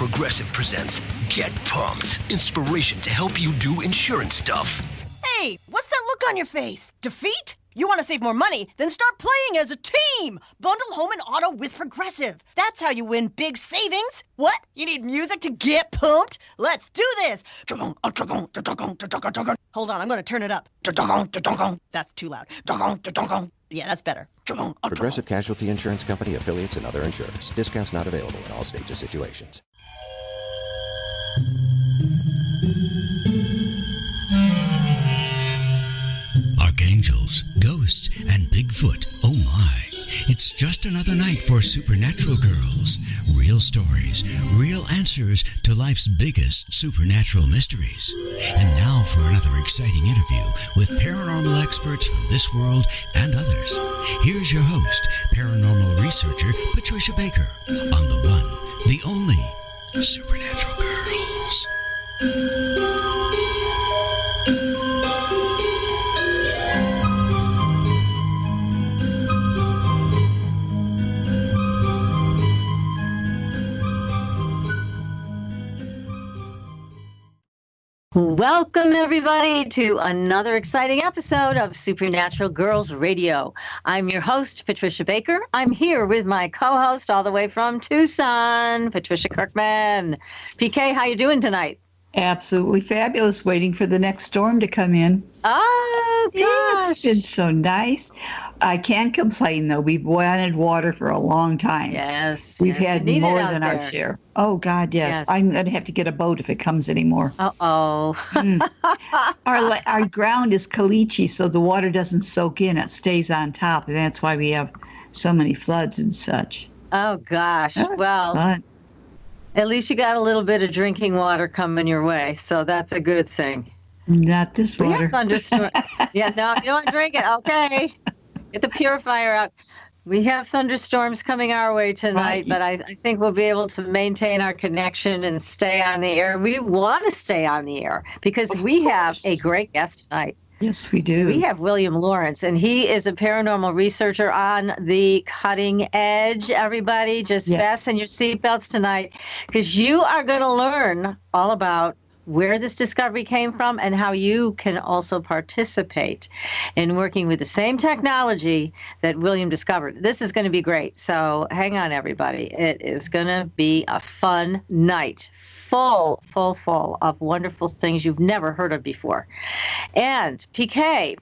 Progressive presents Get Pumped. Inspiration to help you do insurance stuff. Hey, what's that look on your face? Defeat? You want to save more money? Then start playing as a team! Bundle home and auto with Progressive. That's how you win big savings. What? You need music to get pumped? Let's do this! Hold on, I'm going to turn it up. That's too loud. Yeah, that's better. Progressive Casualty Insurance Company, affiliates, and other insurers. Discounts not available in all states or situations. Archangels, ghosts, and Bigfoot. Oh my. It's just another night for Supernatural Girls. Real stories, real answers to life's biggest supernatural mysteries. And now for another exciting interview with paranormal experts from this world and others. Here's your host, paranormal researcher Patricia Baker, on the one, the only Supernatural Girls. Welcome, everybody, to another exciting episode of Supernatural Girls Radio. I'm your host, Patricia Baker. I'm here with my co-host all the way from Tucson, Patricia Kirkman. PK, how you doing tonight? Absolutely fabulous, waiting for the next storm to come in. Oh, gosh. It's been so nice. I can't complain, though. We've wanted water for a long time. Yes. We've had more than our there. share. Oh, God, yes. I'm going to have to get a boat if it comes anymore. Uh-oh. Our ground is caliche, so the water doesn't soak in. It stays on top, and that's why we have so many floods and such. Oh, gosh. Oh, well, fun. At least you got a little bit of drinking water coming your way, so that's a good thing. Not this water. We have thunderstorms. Yeah, no, you don't want to drink it. Okay. Get the purifier out. We have thunderstorms coming our way tonight, but I think we'll be able to maintain our connection and stay on the air. We want to stay on the air because we have a great guest tonight. Yes, we do. We have William Lawrence, and he is a paranormal researcher on the cutting edge. Everybody, just fasten your seatbelts tonight because you are going to learn all about where this discovery came from and how you can also participate in working with the same technology that William discovered. This is going to be great. So hang on, everybody. It is going to be a fun night, full of wonderful things you've never heard of before. And PK,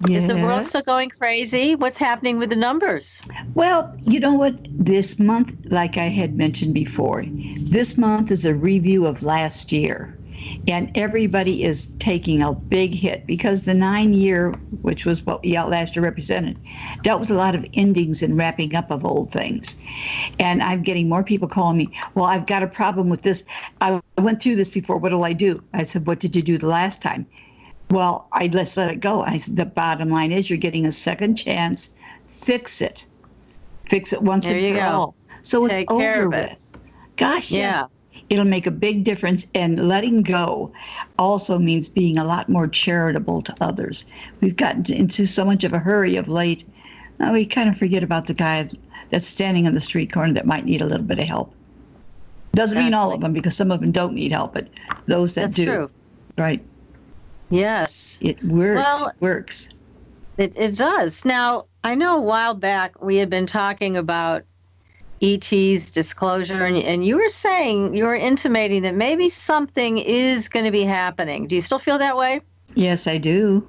is the world still going crazy? What's happening with the numbers? Well, you know what? This month, like I had mentioned before, this month is a review of last year. And everybody is taking a big hit because the 9-year, which was what last year represented, dealt with a lot of endings and wrapping up of old things. And I'm getting more people calling me, well, I've got a problem with this. I went through this before. What do I do? I said, what did you do the last time? Well, let's let it go. I said, the bottom line is you're getting a second chance. Fix it. Fix it once and for all. So it's over with. Gosh, yes. It'll make a big difference, and letting go also means being a lot more charitable to others. We've gotten into so much of a hurry of late. We kind of forget about the guy that's standing on the street corner that might need a little bit of help. Doesn't mean all of them, because some of them don't need help, but those that do. That's true. Right. Yes. It works. It does. Now, I know a while back we had been talking about ET's disclosure, and you were intimating that maybe something is going to be happening. Do you still feel that way? Yes, I do.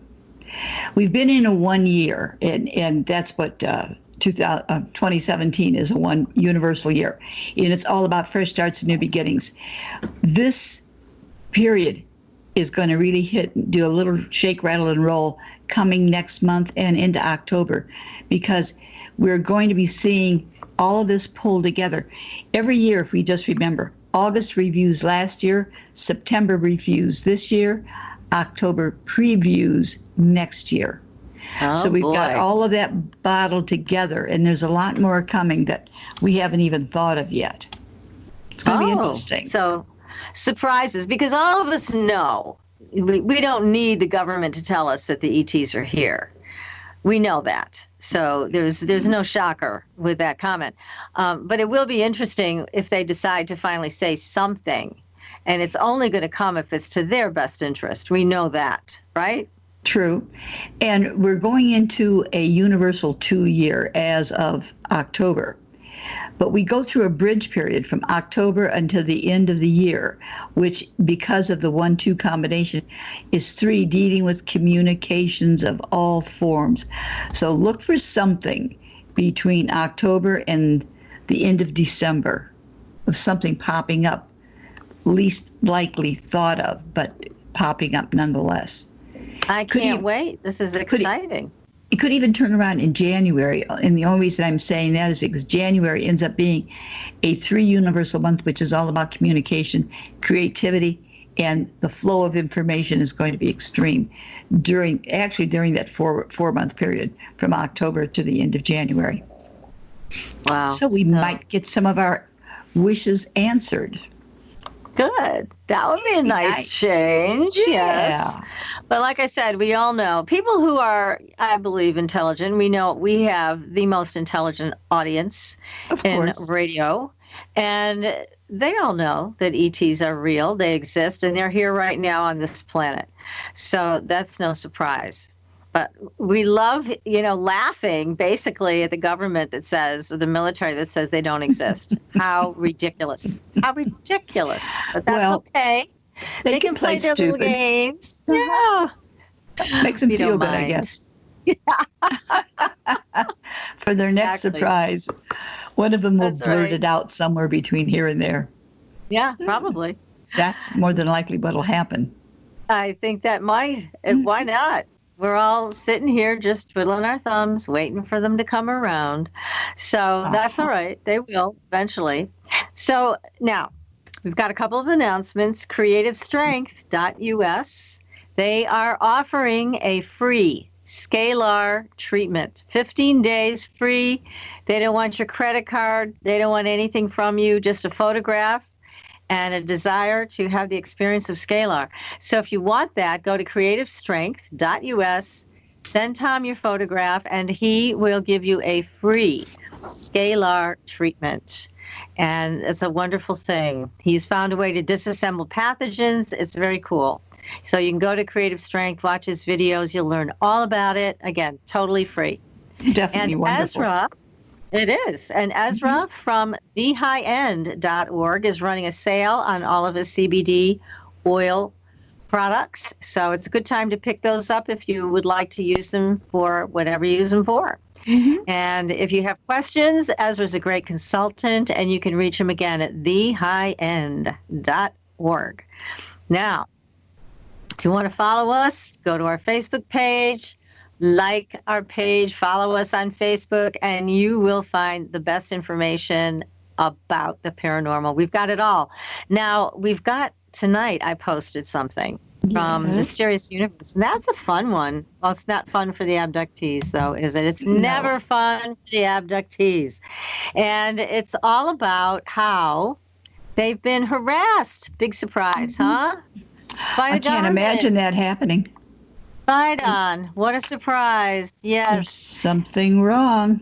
We've been in a 1 year, and that's what 2017 is, a one universal year. And it's all about fresh starts and new beginnings. This period is going to really do a little shake, rattle, and roll coming next month and into October, because we're going to be seeing all of this pulled together. Every year, if we just remember, August reviews last year, September reviews this year, October previews next year. So we've got all of that bottled together, and there's a lot more coming that we haven't even thought of yet. It's going to be interesting. So surprises, because all of us know we don't need the government to tell us that the ETs are here. We know that. So there's no shocker with that comment. But it will be interesting if they decide to finally say something. And it's only going to come if it's to their best interest. We know that, right? True. And we're going into a universal 2-year as of October. But we go through a bridge period from October until the end of the year, which, because of the 1-2 combination, is 3, dealing with communications of all forms. So look for something between October and the end of December, of something popping up, least likely thought of, but popping up nonetheless. I can't wait. This is exciting. It could even turn around in January. And the only reason I'm saying that is because January ends up being a 3 universal month, which is all about communication, creativity, and the flow of information is going to be extreme during that 4-month period from October to the end of January. Wow. So we might get some of our wishes answered. Good. That would be a nice change. Yeah. Yes. But like I said, we all know people who are, I believe, intelligent. We know we have the most intelligent audience in radio. And they all know that ETs are real. They exist, and they're here right now on this planet. So that's no surprise. But we love, laughing basically at the government that says, or the military that says they don't exist. How ridiculous. How ridiculous. But that's okay. They can play their stupid little games. Yeah. Makes them We feel don't good, I mind. guess. For their next surprise. One of them will blurt it out somewhere between here and there. Yeah, probably. That's more than likely what'll happen. I think that might. And why not? We're all sitting here just twiddling our thumbs, waiting for them to come around. So that's all right. They will eventually. So now we've got a couple of announcements. CreativeStrength.us. They are offering a free scalar treatment. 15 days free. They don't want your credit card. They don't want anything from you, just a photograph and a desire to have the experience of scalar. So if you want that, go to creativestrength.us, send Tom your photograph, and he will give you a free scalar treatment. And it's a wonderful thing. He's found a way to disassemble pathogens. It's very cool. So you can go to Creative Strength, watch his videos. You'll learn all about it. Again, totally free. Definitely and wonderful. Ezra, it is. And Ezra from thehighend.org is running a sale on all of his CBD oil products. So it's a good time to pick those up if you would like to use them for whatever you use them for. And if you have questions, Ezra's a great consultant, and you can reach him again at thehighend.org. Now, if you want to follow us, go to our Facebook page, like our page, follow us on Facebook, and you will find the best information about the paranormal. We've got it all. Now, we've got tonight, I posted something from Mysterious Universe, and that's a fun one. Well, it's not fun for the abductees, though, is it? It's never fun for the abductees. And it's all about how they've been harassed. Big surprise, huh? By the I can't imagine that happening. Right on. What a surprise. Yes. There's something wrong.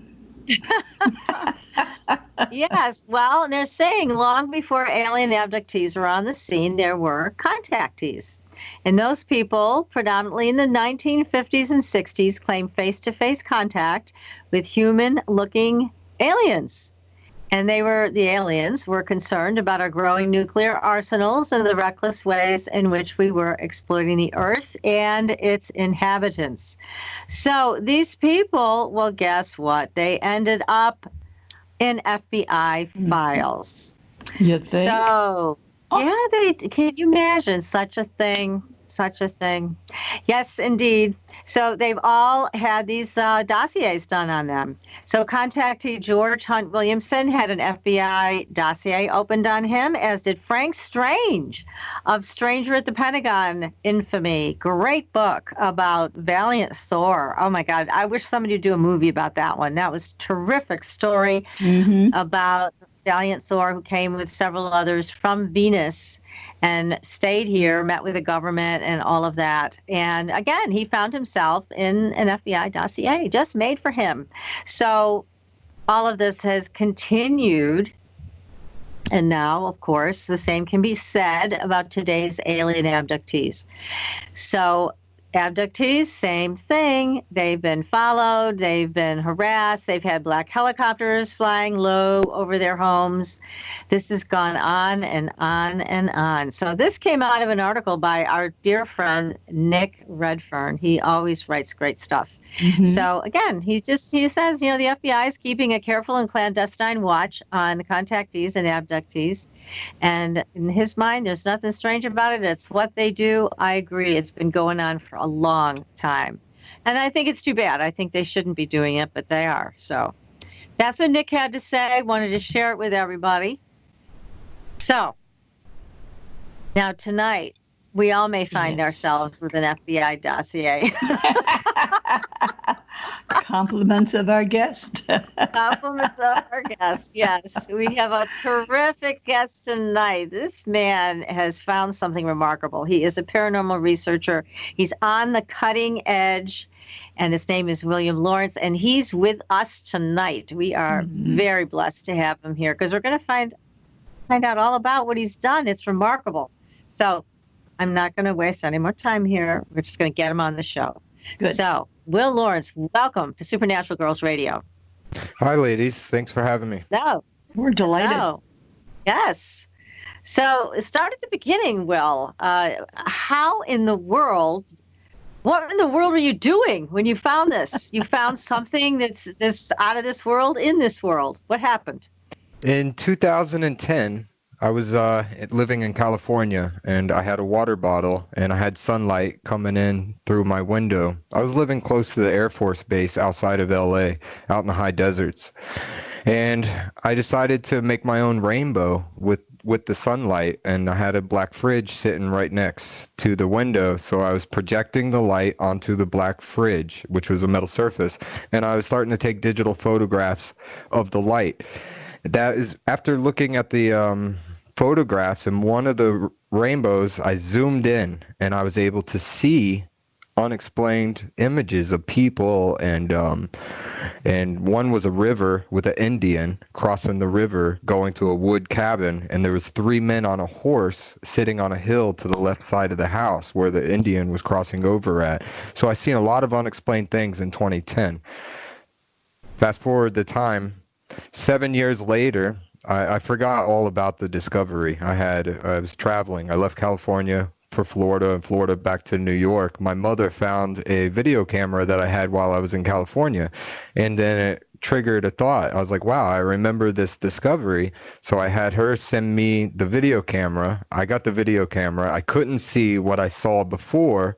Yes. Well, they're saying long before alien abductees were on the scene, there were contactees. And those people, predominantly in the 1950s and 60s, claimed face-to-face contact with human-looking aliens. And the aliens were concerned about our growing nuclear arsenals and the reckless ways in which we were exploiting the Earth and its inhabitants. So these people, well, guess what? They ended up in FBI files. You think? So, can you imagine such a thing? Such a thing. Yes, indeed. So they've all had these dossiers done on them. So contactee George Hunt Williamson had an FBI dossier opened on him, as did Frank Strange of Stranger at the Pentagon infamy. Great book about Valiant Thor. Oh, my God. I wish somebody would do a movie about that one. That was a terrific story about Valiant Thor, who came with several others from Venus and stayed here, met with the government and all of that. And again, he found himself in an FBI dossier just made for him. So all of this has continued. And now, of course, the same can be said about today's alien abductees. So abductees, same thing. They've been followed. They've been harassed. They've had black helicopters flying low over their homes. This has gone on and on and on. So this came out of an article by our dear friend, Nick Redfern. He always writes great stuff. Mm-hmm. So again, he says, the FBI is keeping a careful and clandestine watch on contactees and abductees. And in his mind, there's nothing strange about it. It's what they do. I agree. It's been going on for a long time. And I think it's too bad. I think they shouldn't be doing it, but they are. So that's what Nick had to say. I wanted to share it with everybody. So now tonight, we all may find ourselves with an FBI dossier. Compliments of our guest. Compliments of our guest, yes. We have a terrific guest tonight. This man has found something remarkable. He is a paranormal researcher. He's on the cutting edge, and his name is William Lawrence, and he's with us tonight. We are very blessed to have him here because we're going to find out all about what he's done. It's remarkable. So I'm not going to waste any more time here. We're just going to get him on the show. Good. So, Will Lawrence, welcome to Supernatural Girls Radio. Hi, ladies. Thanks for having me. No. We're delighted. Yes. So, start at the beginning, Will. What in the world were you doing when you found this? You found something that's out of this world, in this world. What happened? In 2010, I was living in California, and I had a water bottle, and I had sunlight coming in through my window. I was living close to the Air Force Base outside of LA, out in the high deserts. And I decided to make my own rainbow with the sunlight, and I had a black fridge sitting right next to the window. So I was projecting the light onto the black fridge, which was a metal surface, and I was starting to take digital photographs of the light. That is, after looking at the photographs in one of the rainbows, I zoomed in and I was able to see unexplained images of people, and one was a river with an Indian crossing the river going to a wood cabin, and there was 3 men on a horse sitting on a hill to the left side of the house where the Indian was crossing over at. So I seen a lot of unexplained things in 2010. Fast forward the time, 7 years later, I forgot all about the discovery. I was traveling. I left California for Florida, and Florida back to New York. My mother found a video camera that I had while I was in California, and then it triggered a thought. I was like, wow, I remember this discovery. So I had her send me the video camera. I got the video camera. I couldn't see what I saw before.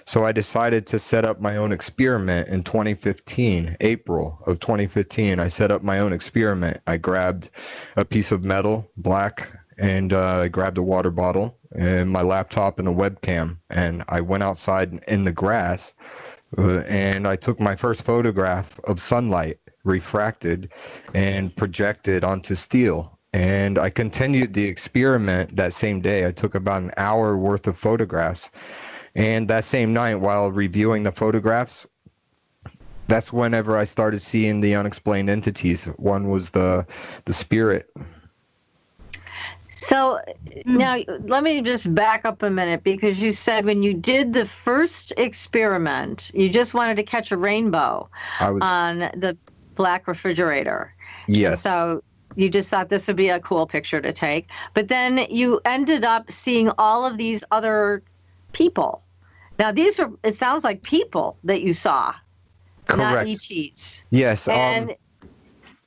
So I decided to set up my own experiment in 2015, April of 2015. I set up my own experiment. I grabbed a piece of metal, black, and I grabbed a water bottle and my laptop and a webcam. And I went outside in the grass and I took my first photograph of sunlight refracted and projected onto steel. And I continued the experiment that same day. I took about an hour worth of photographs. And that same night, while reviewing the photographs, that's whenever I started seeing the unexplained entities. One was the spirit. So now let me just back up a minute, because you said when you did the first experiment, you just wanted to catch a rainbow on the black refrigerator. Yes. So you just thought this would be a cool picture to take. But then you ended up seeing all of these other people. Now, these were, it sounds like people that you saw, correct. Not ETs. Yes. And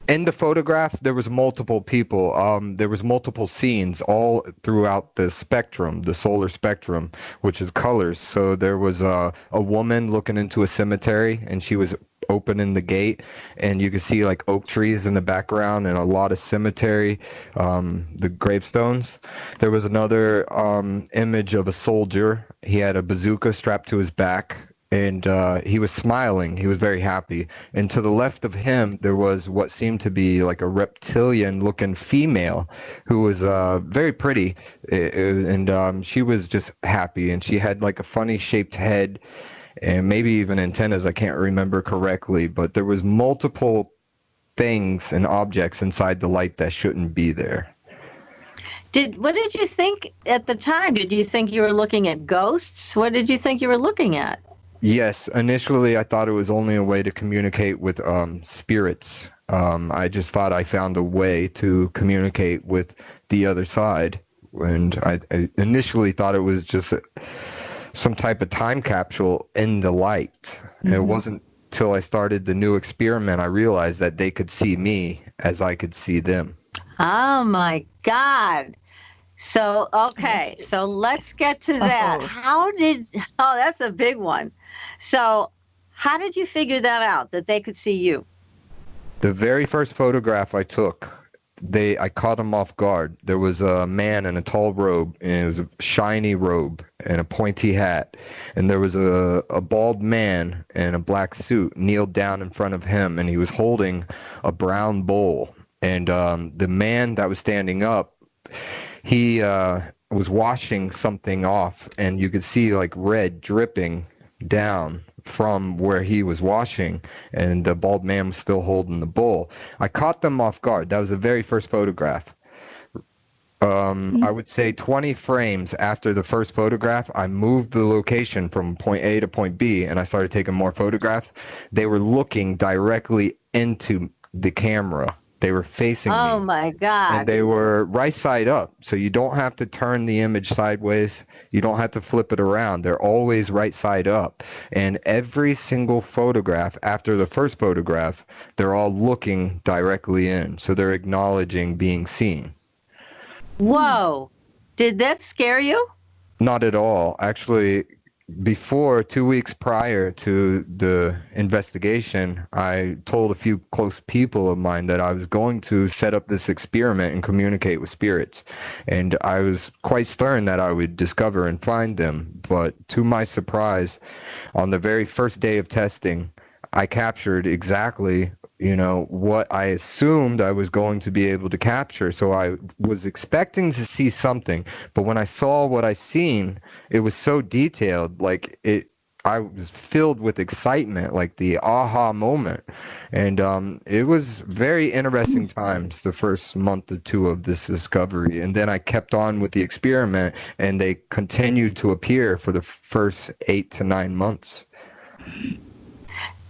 in the photograph, there was multiple people. There was multiple scenes all throughout the spectrum, the solar spectrum, which is colors. So there was a woman looking into a cemetery, and she was opening the gate, and you could see like oak trees in the background and a lot of cemetery, the gravestones. There was another image of a soldier. He had a bazooka strapped to his back, and he was smiling. He was very happy. And to the left of him, there was what seemed to be like a reptilian-looking female who was very pretty, and she was just happy. And she had like a funny-shaped head and maybe even antennas. I can't remember correctly, but there was multiple things and objects inside the light that shouldn't be there. What did you think at the time? Did you think you were looking at ghosts? What did you think you were looking at? Yes, initially I thought it was only a way to communicate with spirits. I just thought I found a way to communicate with the other side, and I initially thought it was just some type of time capsule in the light. Mm-hmm. It wasn't till I started the new experiment I realized that they could see me as I could see them. Oh my God. So, okay, so let's get to that. That's a big one. So, how did you figure that out, that they could see you? The very first photograph I took, I caught them off guard. There was a man in a tall robe, and it was a shiny robe and a pointy hat. And there was a bald man in a black suit kneeled down in front of him, and he was holding a brown bowl. And the man that was standing up, he was washing something off, and you could see like red dripping down from where he was washing, and the bald man was still holding the bowl. I caught them off guard. That was the very first photograph. I would say 20 frames after the first photograph, I moved the location from point A to point B, and I started taking more photographs. They were looking directly into the camera. They were facing me. Oh, my God. And they were right side up. So you don't have to turn the image sideways. You don't have to flip it around. They're always right side up. And every single photograph after the first photograph, they're all looking directly in. So they're acknowledging being seen. Whoa. Did that scare you? Not at all. Actually, before, 2 weeks prior to the investigation, I told a few close people of mine that I was going to set up this experiment and communicate with spirits. And I was quite certain that I would discover and find them. But to my surprise, on the very first day of testing, I captured exactly what I assumed I was going to be able to capture. So I was expecting to see something, but when I saw what I seen, it was so detailed, I was filled with excitement, like the aha moment. And it was very interesting times, the first month or two of this discovery. And then I kept on with the experiment, and they continued to appear for the first 8 to 9 months.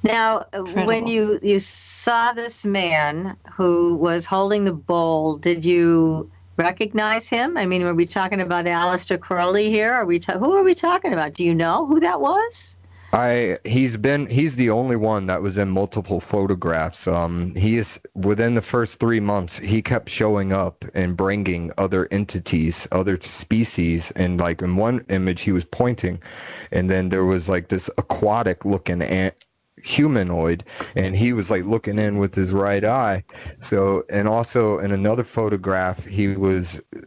Now, Incredible. When you saw this man who was holding the bowl, did you recognize him? I mean, were we talking about Aleister Crowley here? Who are we talking about? Do you know who that was? He's the only one that was in multiple photographs. He is within the first 3 months, he kept showing up and bringing other entities, other species, and like in one image he was pointing, and then there was like this aquatic looking humanoid, and he was like looking in with his right eye. So, and also in another photograph, he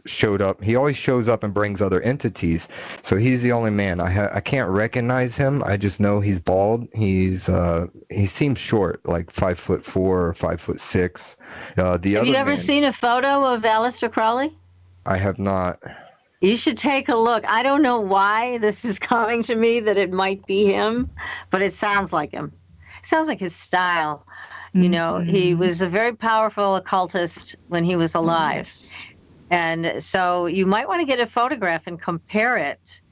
showed up. He always shows up and brings other entities. So he's the only man. I can't recognize him. I just know he's bald. He seems short, like 5'4" or 5'6". Have you ever seen a photo of Aleister Crowley? I have not. You should take a look. I don't know why this is coming to me that it might be him, but it sounds like him. It sounds like his style. Mm-hmm. He was a very powerful occultist when he was alive. Yes. And so you might want to get a photograph and compare it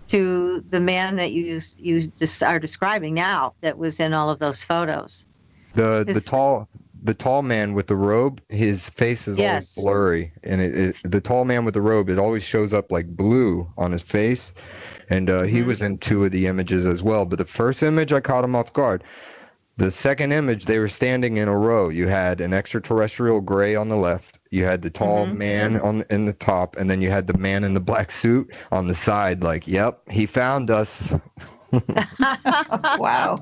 to the man that you are describing now that was in all of those photos. The tall man with the robe, his face is always blurry, and the tall man with the robe, it always shows up like blue on his face, and he was in 2 of the images as well. But the first image, I caught him off guard. The second image, they were standing in a row. You had an extraterrestrial gray on the left, you had the tall man in the top, and then you had the man in the black suit on the side. Like, yep, he found us. Wow.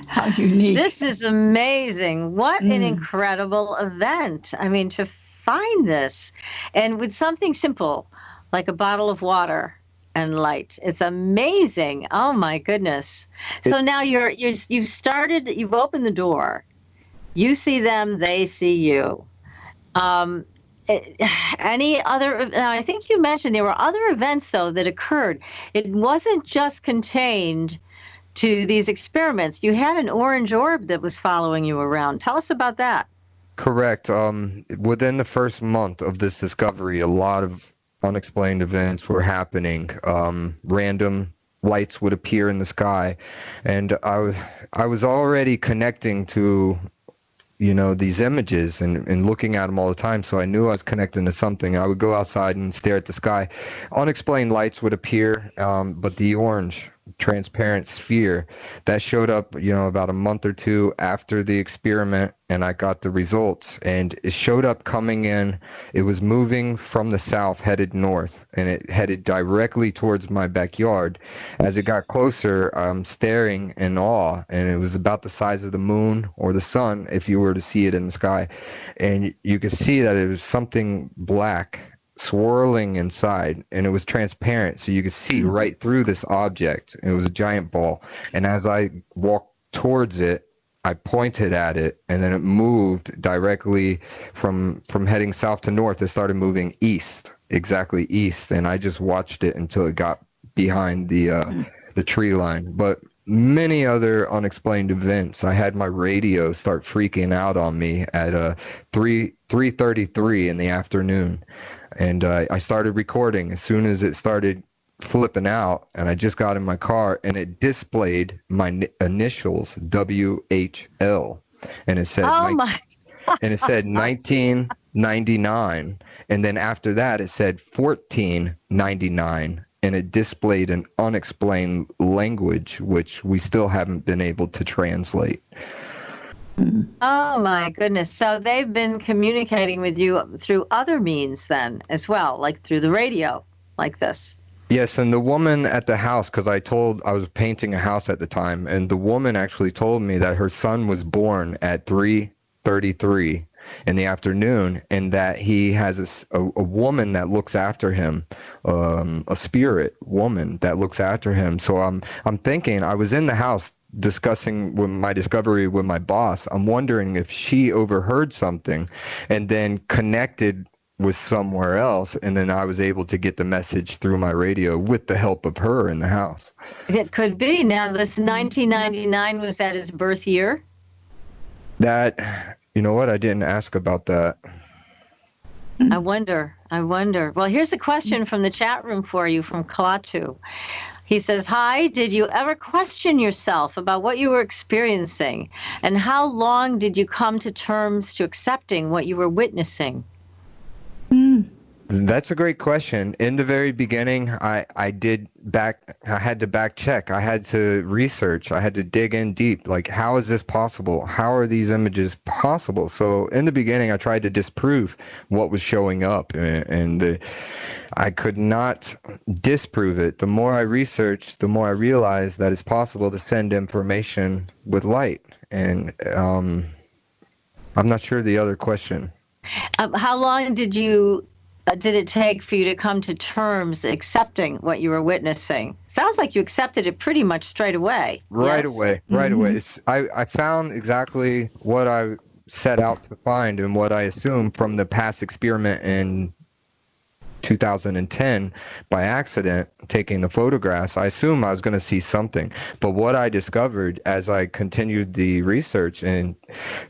How unique. This is amazing. What an incredible event. I mean, to find this, and with something simple like a bottle of water and light. It's amazing. Oh my goodness. So now you've opened the door. You see them, they see you. Any other, now I think you mentioned there were other events though that occurred. It wasn't just contained to these experiments. You had an orange orb that was following you around. Tell us about that. Correct. Within the first month of this discovery, a lot of unexplained events were happening. Random lights would appear in the sky, and I was already connecting to, you know, these images and looking at them all the time, so I knew I was connecting to something. I would go outside and stare at the sky. Unexplained lights would appear, but the orange transparent sphere that showed up, you know, about a month or two after the experiment, and I got the results, and it showed up coming in. It was moving from the south headed north, and it headed directly towards my backyard. As it got closer, I'm staring in awe, and it was about the size of the moon or the sun if you were to see it in the sky, and you could see that it was something black swirling inside, and it was transparent, so you could see right through this object. It was a giant ball, and as I walked towards it, I pointed at it, and then it moved directly from heading south to north. It started moving east, exactly east, and I just watched it until it got behind the tree line. But many other unexplained events. I had my radio start freaking out on me at 3:33 in the afternoon. And I started recording as soon as it started flipping out, and I just got in my car, and it displayed my initials, WHL, and it said, and it said 1999, and then after that it said 1499, and it displayed an unexplained language which we still haven't been able to translate. Oh my goodness. So they've been communicating with you through other means then as well, like through the radio, like this. Yes, and the woman at the house, because I was painting a house at the time, and the woman actually told me that her son was born at 3:33 in the afternoon, and that he has a woman that looks after him, a spirit woman that looks after him. So I'm thinking, I was in the house discussing my discovery with my boss. I'm wondering if she overheard something and then connected with somewhere else, and then I was able to get the message through my radio with the help of her in the house. It could be. Now, this 1999, was that his birth year? That, you know what, I didn't ask about that. I wonder. Well, here's a question from the chat room for you from Klaatu. He says, hi, did you ever question yourself about what you were experiencing? And how long did you come to terms to accepting what you were witnessing? That's a great question. In the very beginning, I had to back check. I had to research. I had to dig in deep. Like, how is this possible? How are these images possible? So in the beginning, I tried to disprove what was showing up, and I could not disprove it. The more I researched, the more I realized that it's possible to send information with light. And I'm not sure the other question. How long did it take for you to come to terms accepting what you were witnessing? Sounds like you accepted it pretty much straight away. Right away. I found exactly what I set out to find and what I assumed from the past experiment in 2010 by accident, taking the photographs. I assumed I was going to see something, but what I discovered as I continued the research, and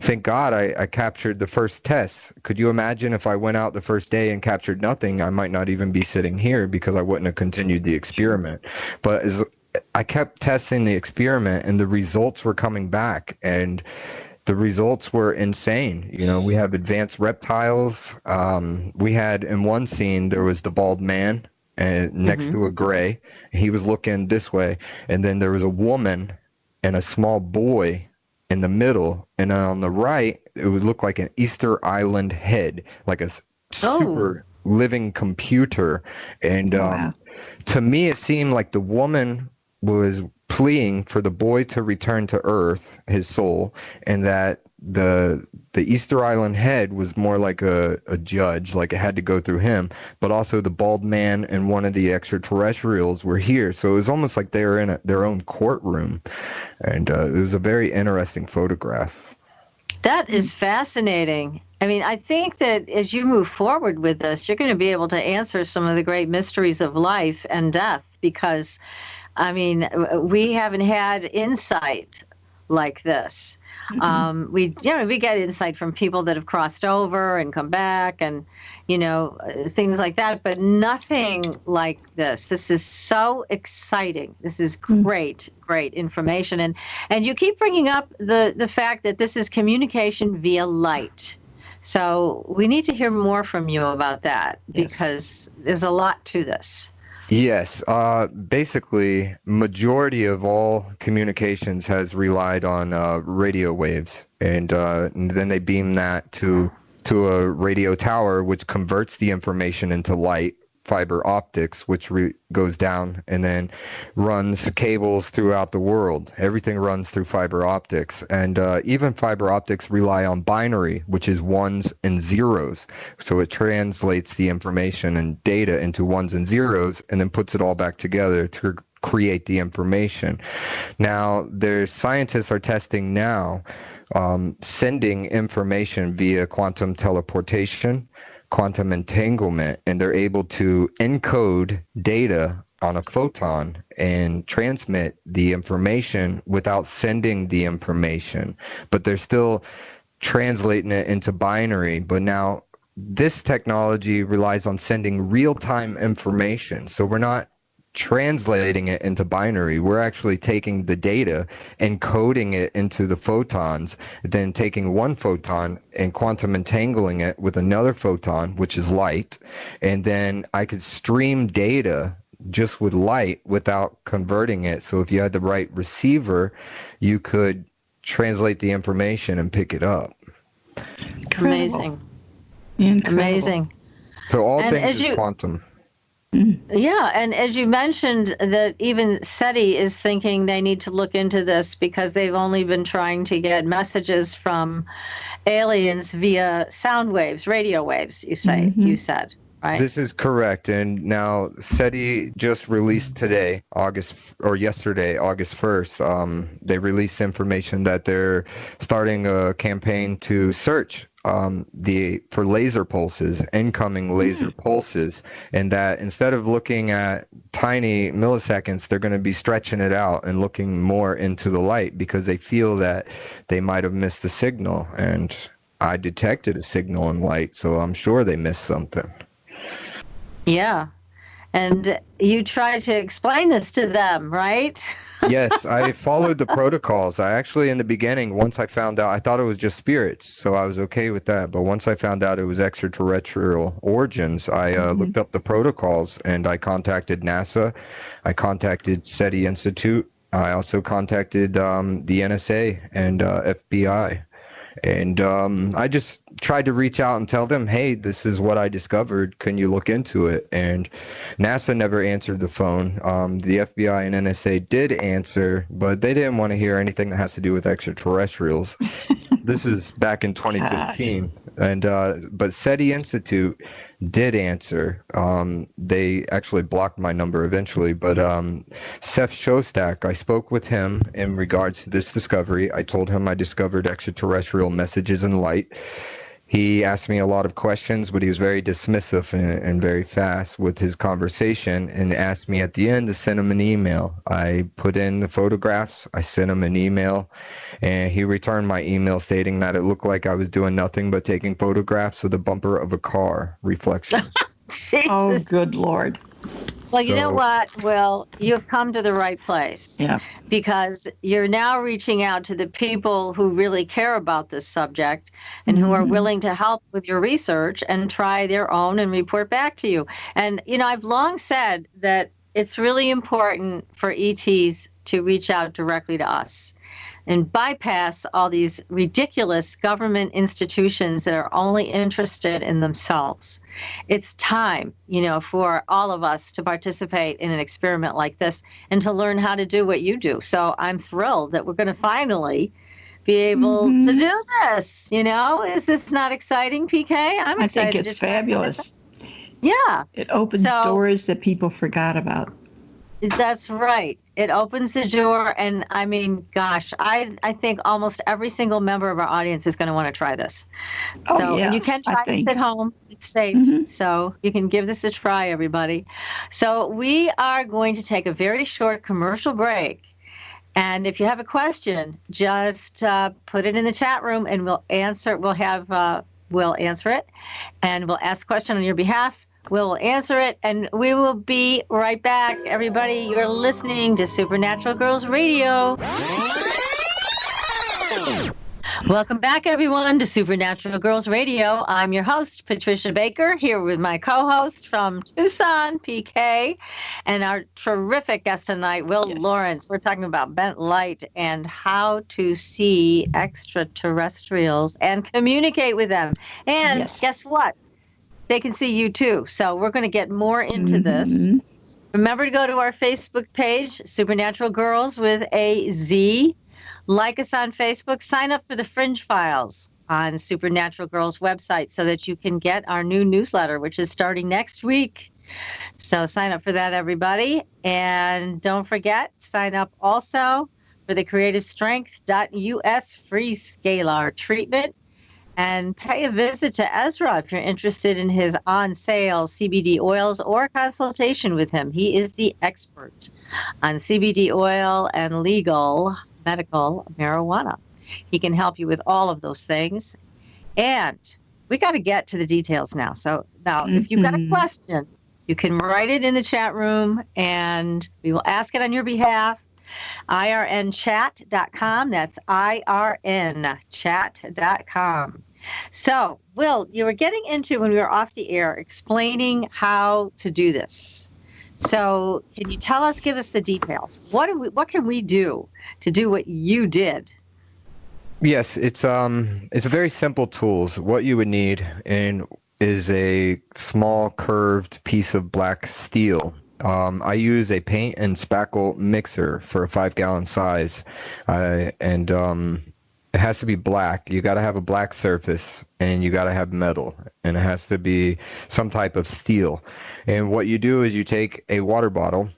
thank God I captured the first test. Could you imagine if I went out the first day and captured nothing? I might not even be sitting here because I wouldn't have continued the experiment. But as I kept testing the experiment, and the results were coming back, and the results were insane. You know, we have advanced reptiles. We had, in one scene, there was the bald man next to a gray. He was looking this way. And then there was a woman and a small boy in the middle. And on the right, it would look like an Easter Island head, like a super living computer. And to me, it seemed like the woman was pleading for the boy to return to Earth, his soul, and that the Easter Island head was more like a judge, like it had to go through him, but also the bald man and one of the extraterrestrials were here. So it was almost like they were in their own courtroom. And it was a very interesting photograph. That is fascinating. I mean, I think that as you move forward with this, you're going to be able to answer some of the great mysteries of life and death because, I mean, we haven't had insight like this. We get insight from people that have crossed over and come back and, things like that, but nothing like this. This is so exciting. This is great information. And you keep bringing up the fact that this is communication via light. So we need to hear more from you about that because there's a lot to this. Yes. Basically, majority of all communications has relied on radio waves, and then they beam that to a radio tower, which converts the information into light, fiber optics, which goes down and then runs cables throughout the world. Everything runs through fiber optics, and even fiber optics rely on binary, which is ones and zeros. So it translates the information and data into ones and zeros and then puts it all back together to create the information. Now, their scientists are testing now sending information via quantum teleportation, quantum entanglement, and they're able to encode data on a photon and transmit the information without sending the information. But they're still translating it into binary. But now this technology relies on sending real-time information. So we're not translating it into binary. We're actually taking the data and coding it into the photons, then taking one photon and quantum entangling it with another photon, which is light. And then I could stream data just with light without converting it. So if you had the right receiver, you could translate the information and pick it up. Amazing. Amazing. So all things is quantum. Yeah, and as you mentioned that even SETI is thinking they need to look into this because they've only been trying to get messages from aliens via sound waves, radio waves, you said, right? This is correct. And now SETI just released today, August 1st, they released information that they're starting a campaign to search for laser pulses, incoming laser pulses, and that instead of looking at tiny milliseconds, they're going to be stretching it out and looking more into the light because they feel that they might have missed a signal. And I detected a signal in light, so I'm sure they missed something. Yeah. And you tried to explain this to them, right? Yes, I followed the protocols. I actually, in the beginning, once I found out, I thought it was just spirits, so I was okay with that. But once I found out it was extraterrestrial origins, I looked up the protocols and I contacted NASA. I contacted SETI Institute. I also contacted the NSA and FBI. And I just tried to reach out and tell them, hey, this is what I discovered. Can you look into it? And NASA never answered the phone. The FBI and NSA did answer, but they didn't want to hear anything that has to do with extraterrestrials. This is back in 2015. And but SETI Institute did answer. They actually blocked my number eventually, but Seth Shostak, I spoke with him in regards to this discovery. I told him I discovered extraterrestrial messages in light. He asked me a lot of questions, but he was very dismissive and very fast with his conversation and asked me at the end to send him an email. I put in the photographs, I sent him an email, and he returned my email stating that it looked like I was doing nothing but taking photographs of the bumper of a car reflection. Oh, good Lord. Well, you know what, Will? You've come to the right place. Yeah. Because you're now reaching out to the people who really care about this subject and who are willing to help with your research and try their own and report back to you. And, I've long said that it's really important for ETs to reach out directly to us and bypass all these ridiculous government institutions that are only interested in themselves. It's time, for all of us to participate in an experiment like this and to learn how to do what you do. So I'm thrilled that we're going to finally be able to do this. Is this not exciting, PK? I'm excited. I think it's fabulous. Yeah. It opens doors that people forgot about. That's right. It opens the door. And I mean, gosh, I think almost every single member of our audience is going to want to try this. So yes, you can try this at home. It's safe. So you can give this a try, everybody. So we are going to take a very short commercial break. And if you have a question, just put it in the chat room and we'll answer. We'll answer it, and we'll ask a question on your behalf. We'll answer it, and we will be right back. Everybody, you're listening to Supernatural Girls Radio. Welcome back, everyone, to Supernatural Girls Radio. I'm your host, Patricia Baker, here with my co-host from Tucson, PK, and our terrific guest tonight, Will Lawrence. We're talking about bent light and how to see extraterrestrials and communicate with them. And guess what? They can see you too. So we're going to get more into this. Remember to go to our Facebook page, Supernatural Girls with a Z. Like us on Facebook. Sign up for the Fringe Files on Supernatural Girls website so that you can get our new newsletter, which is starting next week. So sign up for that, everybody. And don't forget, sign up also for the CreativeStrength.us free scalar treatment. And pay a visit to Ezra if you're interested in his on-sale CBD oils or consultation with him. He is the expert on CBD oil and legal medical marijuana. He can help you with all of those things. And we got to get to the details now. So now, if you've got a question, you can write it in the chat room, and we will ask it on your behalf. irnchat.com. That's irnchat.com. So, Will, you were getting into, when we were off the air, explaining how to do this. So, can you give us the details? What can we do to do what you did? Yes, it's a very simple tools. What you would need is a small curved piece of black steel. I use a paint and spackle mixer for a 5-gallon size, and it has to be black. You got to have a black surface, and you got to have metal, and it has to be some type of steel. And what you do is you take a water bottle,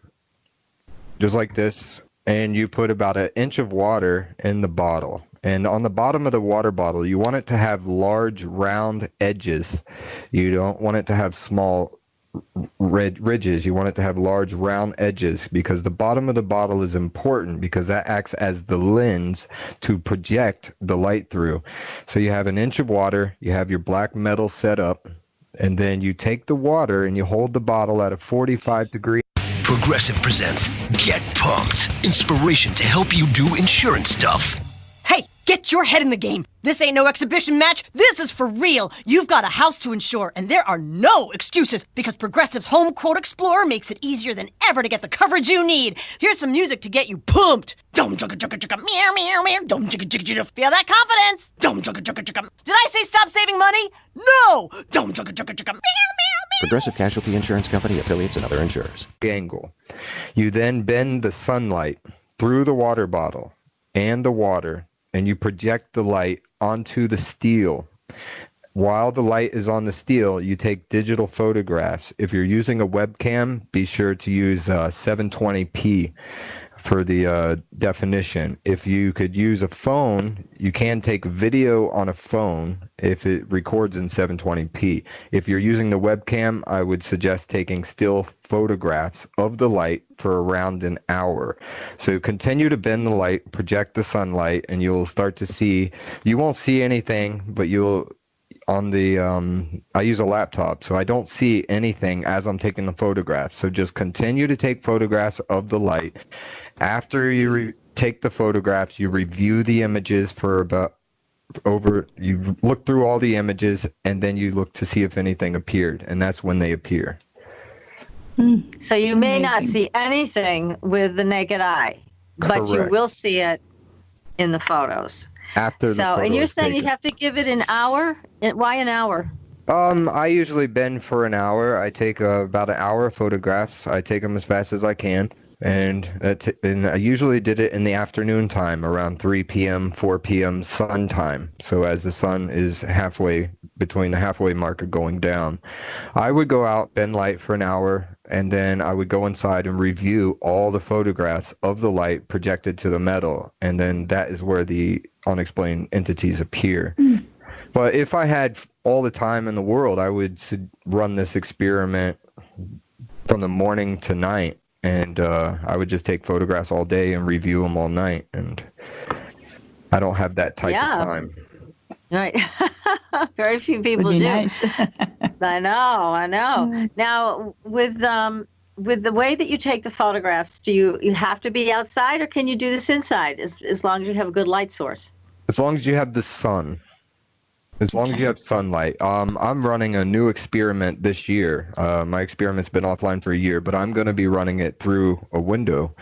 just like this, and you put about 1 inch of water in the bottle. And on the bottom of the water bottle, you want it to have large, round edges. You don't want it to have small ridges. You want it to have large, round edges, because the bottom of the bottle is important, because that acts as the lens to project the light through. So you have 1 inch of water, you have your black metal set up, and then you take the water and you hold the bottle at a 45-degree. Progressive presents Get Pumped. Inspiration to help you do insurance stuff. Hey, get your head in the game. This ain't no exhibition match. This is for real. You've got a house to insure, and there are no excuses, because Progressive's Home Quote Explorer makes it easier than ever to get the coverage you need. Here's some music to get you pumped. Dum chugga chugga chugga meow meow meow. Dum chugga chugga chugga. Feel that confidence? Dum chugga chugga chugga. Did I say stop saving money? No. Dum chugga chugga chugga meow meow. Progressive Casualty Insurance Company, affiliates, and other insurers. Angle. You then bend the sunlight through the water bottle and the water, and you project the light onto the steel. While the light is on the steel, you take digital photographs. If you're using a webcam, be sure to use 720p for the definition. If you could use a phone, you can take video on a phone if it records in 720p. If you're using the webcam, I would suggest taking still photographs of the light for around an hour. So continue to bend the light, project the sunlight, and you'll start to see, you won't see anything, but you'll, on the, I use a laptop, so I don't see anything as I'm taking the photographs. So just continue to take photographs of the light. After you take the photographs, you review the images for you look through all the images, and then you look to see if anything appeared, and that's when they appear. So you may not see anything with the naked eye, but you will see it in the photos. After the and you're saying you have to give it an hour? Why an hour? I usually bend for an hour. I take about an hour of photographs. I take them as fast as I can. And I usually did it in the afternoon time, around 3 p.m., 4 p.m. sun time. So as the sun is between the halfway mark of going down, I would go out, bend light for an hour, and then I would go inside and review all the photographs of the light projected to the metal. And then that is where the unexplained entities appear. But if I had all the time in the world, I would run this experiment from the morning to night. And I would just take photographs all day and review them all night. And I don't have that type of time. Right. Very few people do. Nice. I know. Now, with the way that you take the photographs, do you have to be outside, or can you do this inside as long as you have a good light source? As long as you have the sun. As long as you have sunlight. I'm running a new experiment this year. My experiment's been offline for a year, but I'm going to be running it through a window.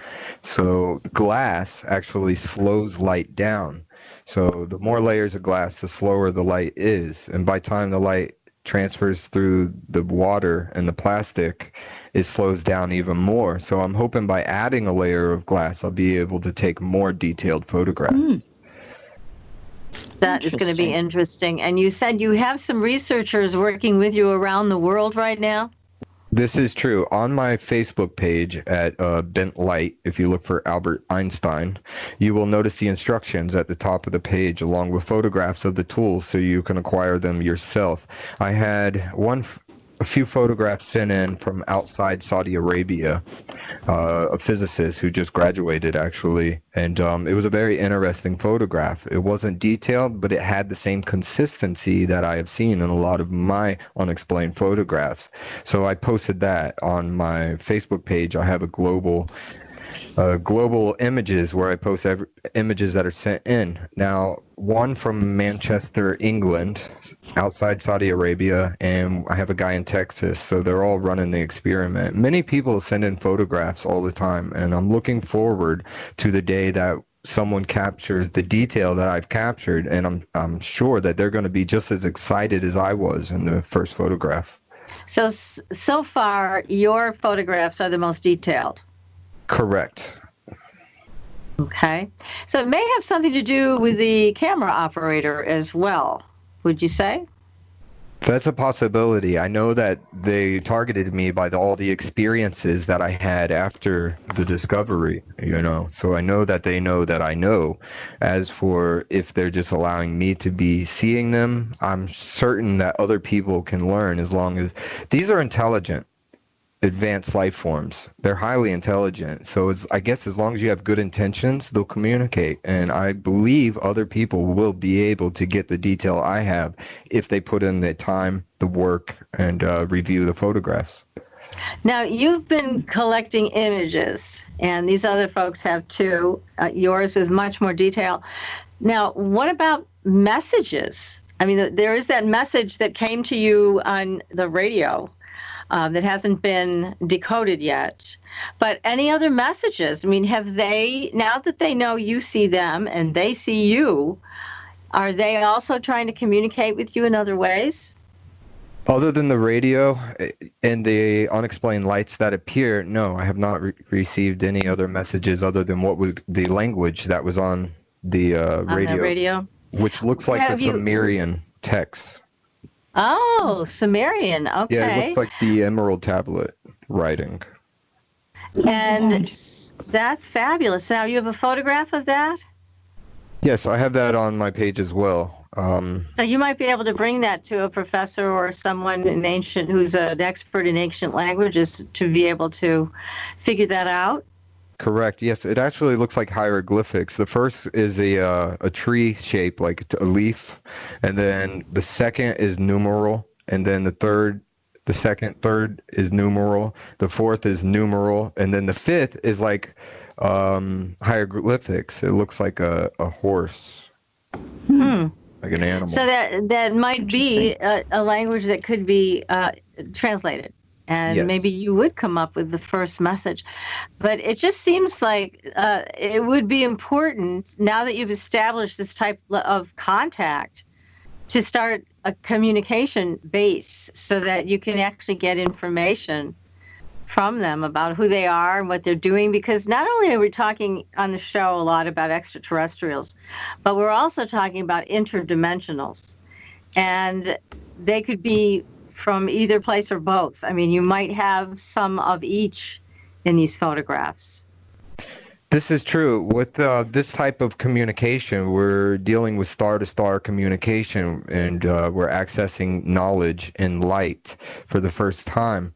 So glass actually slows light down. So the more layers of glass, the slower the light is. And by the time the light transfers through the water and the plastic, it slows down even more. So I'm hoping by adding a layer of glass, I'll be able to take more detailed photographs. That is going to be interesting. And you said you have some researchers working with you around the world right now? This is true. On my Facebook page at Bent Light, if you look for Albert Einstein, you will notice the instructions at the top of the page along with photographs of the tools so you can acquire them yourself. I had a few photographs sent in from outside Saudi Arabia, a physicist who just graduated actually, and it was a very interesting photograph. It wasn't detailed, but it had the same consistency that I have seen in a lot of my unexplained photographs. So I posted that on my Facebook page. I have a global images where I post images that are sent in. Now, one from Manchester, England, outside Saudi Arabia, and I have a guy in Texas, so they're all running the experiment. Many people send in photographs all the time, and I'm looking forward to the day that someone captures the detail that I've captured, and I'm sure that they're going to be just as excited as I was in the first photograph. So far, your photographs are the most detailed. Correct. Okay. So it may have something to do with the camera operator as well, would you say? That's a possibility. I know that they targeted me by all the experiences that I had after the discovery, so I know that they know that I know. As for if they're just allowing me to be seeing them, I'm certain that other people can learn as long as these are intelligent. Advanced life forms. They're highly intelligent. So I guess as long as you have good intentions, they'll communicate. And I believe other people will be able to get the detail I have if they put in the time, the work, and review the photographs. Now, you've been collecting images, and these other folks have too, yours with much more detail. Now, what about messages? I mean, there is that message that came to you on the radio that hasn't been decoded yet. But any other messages? I mean, have they, now that they know you see them and they see you, are they also trying to communicate with you in other ways? Other than the radio and the unexplained lights that appear, no, I have not received any other messages other than what was the language that was on the radio, which looks like the Sumerian text. Oh, Sumerian. Okay. Yeah, it looks like the Emerald Tablet writing. And that's fabulous. Now, you have a photograph of that? Yes, I have that on my page as well. So you might be able to bring that to a professor or someone who's an expert in ancient languages to be able to figure that out. Correct. Yes, it actually looks like hieroglyphics. The first is a tree shape, like a leaf, and then the second is numeral, and then the third is numeral, the fourth is numeral, and then the fifth is like hieroglyphics. It looks like a horse, like an animal. So that might be a language that could be translated. And yes. Maybe you would come up with the first message. But it just seems like it would be important, now that you've established this type of contact, to start a communication base so that you can actually get information from them about who they are and what they're doing, because not only are we talking on the show a lot about extraterrestrials, but we're also talking about interdimensionals. And they could be from either place or both. I mean, you might have some of each in these photographs. This is true. With this type of communication, we're dealing with star-to-star communication, and we're accessing knowledge in light for the first time.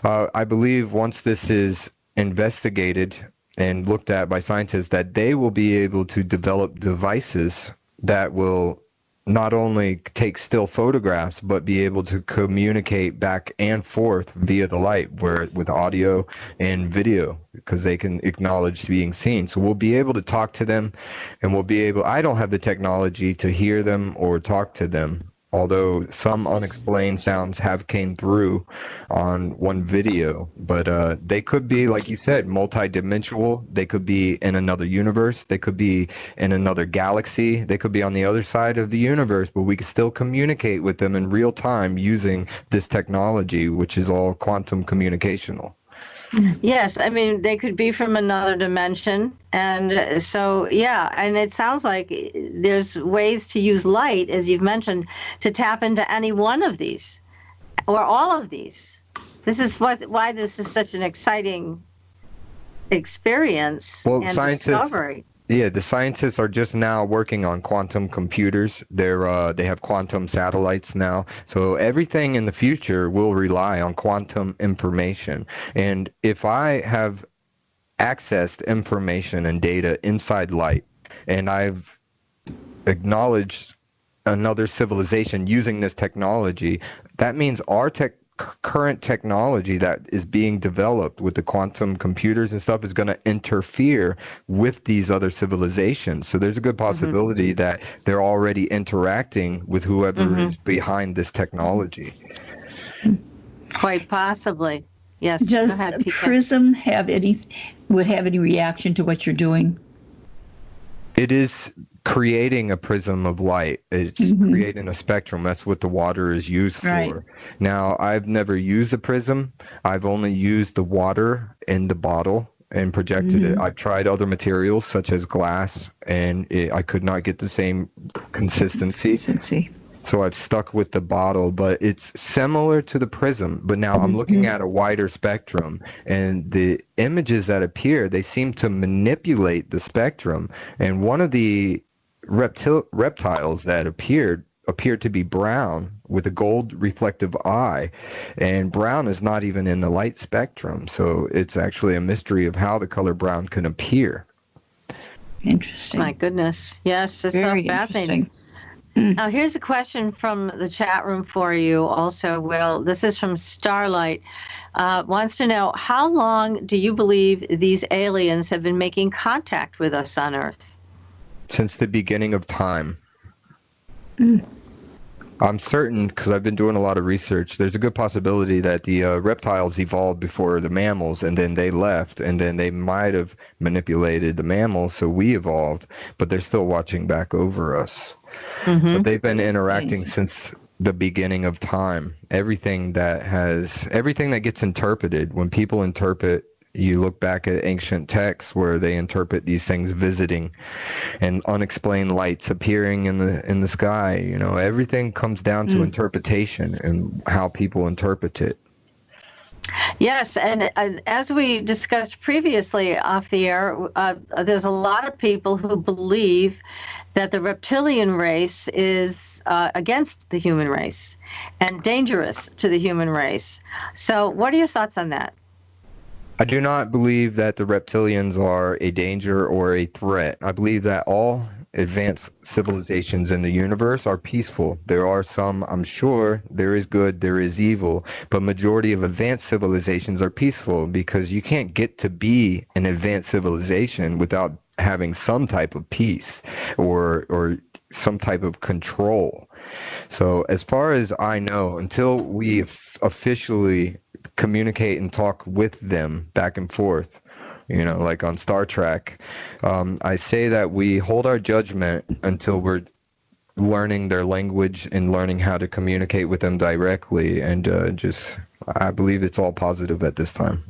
I believe once this is investigated and looked at by scientists, that they will be able to develop devices that will not only take still photographs, but be able to communicate back and forth via the light, where with audio and video, because they can acknowledge being seen. So we'll be able to talk to them, and we'll be able, I don't have the technology to hear them or talk to them, although some unexplained sounds have came through on one video, but they could be, like you said, multidimensional. They could be in another universe. They could be in another galaxy. They could be on the other side of the universe, but we can still communicate with them in real time using this technology, which is all quantum communicational. Yes, I mean, they could be from another dimension. And so, yeah, and it sounds like there's ways to use light, as you've mentioned, to tap into any one of these or all of these. This is why this is such an exciting experience and discovery. Yeah, the scientists are just now working on quantum computers. They have quantum satellites now. So everything in the future will rely on quantum information. And if I have accessed information and data inside light, and I've acknowledged another civilization using this technology, that means our current technology that is being developed with the quantum computers and stuff is going to interfere with these other civilizations. So there's a good possibility that they're already interacting with whoever is behind this technology. Quite possibly. Yes. Does go ahead, Prism would have any reaction to what you're doing? It is creating a prism of light. It's creating a spectrum. That's what the water is used for. Now, I've never used a prism. I've only used the water in the bottle and projected it. I've tried other materials such as glass, and I could not get the same consistency. So I've stuck with the bottle, but it's similar to the prism. But now I'm looking at a wider spectrum, and the images that appear, they seem to manipulate the spectrum. And one of the reptiles that appeared to be brown with a gold reflective eye, and brown is not even in the light spectrum. So it's actually a mystery of how the color brown can appear. Interesting. My goodness. Yes, it's Very so fascinating. Now, here's a question from the chat room for you also, Will. This is from Starlight. Wants to know, how long do you believe these aliens have been making contact with us on Earth? Since the beginning of time. I'm certain, because I've been doing a lot of research, there's a good possibility that the reptiles evolved before the mammals, and then they left, and then they might have manipulated the mammals, so we evolved, but they're still watching back over us. But they've been interacting since the beginning of time. Everything that gets interpreted, when people interpret, you look back at ancient texts where they interpret these things visiting and unexplained lights appearing in the sky. You know, everything comes down to interpretation and how people interpret it. Yes, and as we discussed previously off the air, there's a lot of people who believe that the reptilian race is against the human race and dangerous to the human race. So what are your thoughts on that? I do not believe that the reptilians are a danger or a threat. I believe that all advanced civilizations in the universe are peaceful. There are some, I'm sure, there is good, there is evil, but majority of advanced civilizations are peaceful, because you can't get to be an advanced civilization without having some type of peace or some type of control. So as far as I know, until we officially communicate and talk with them back and forth, you know, like on Star Trek, I say that we hold our judgment until we're learning their language and learning how to communicate with them directly. And I believe it's all positive at this time.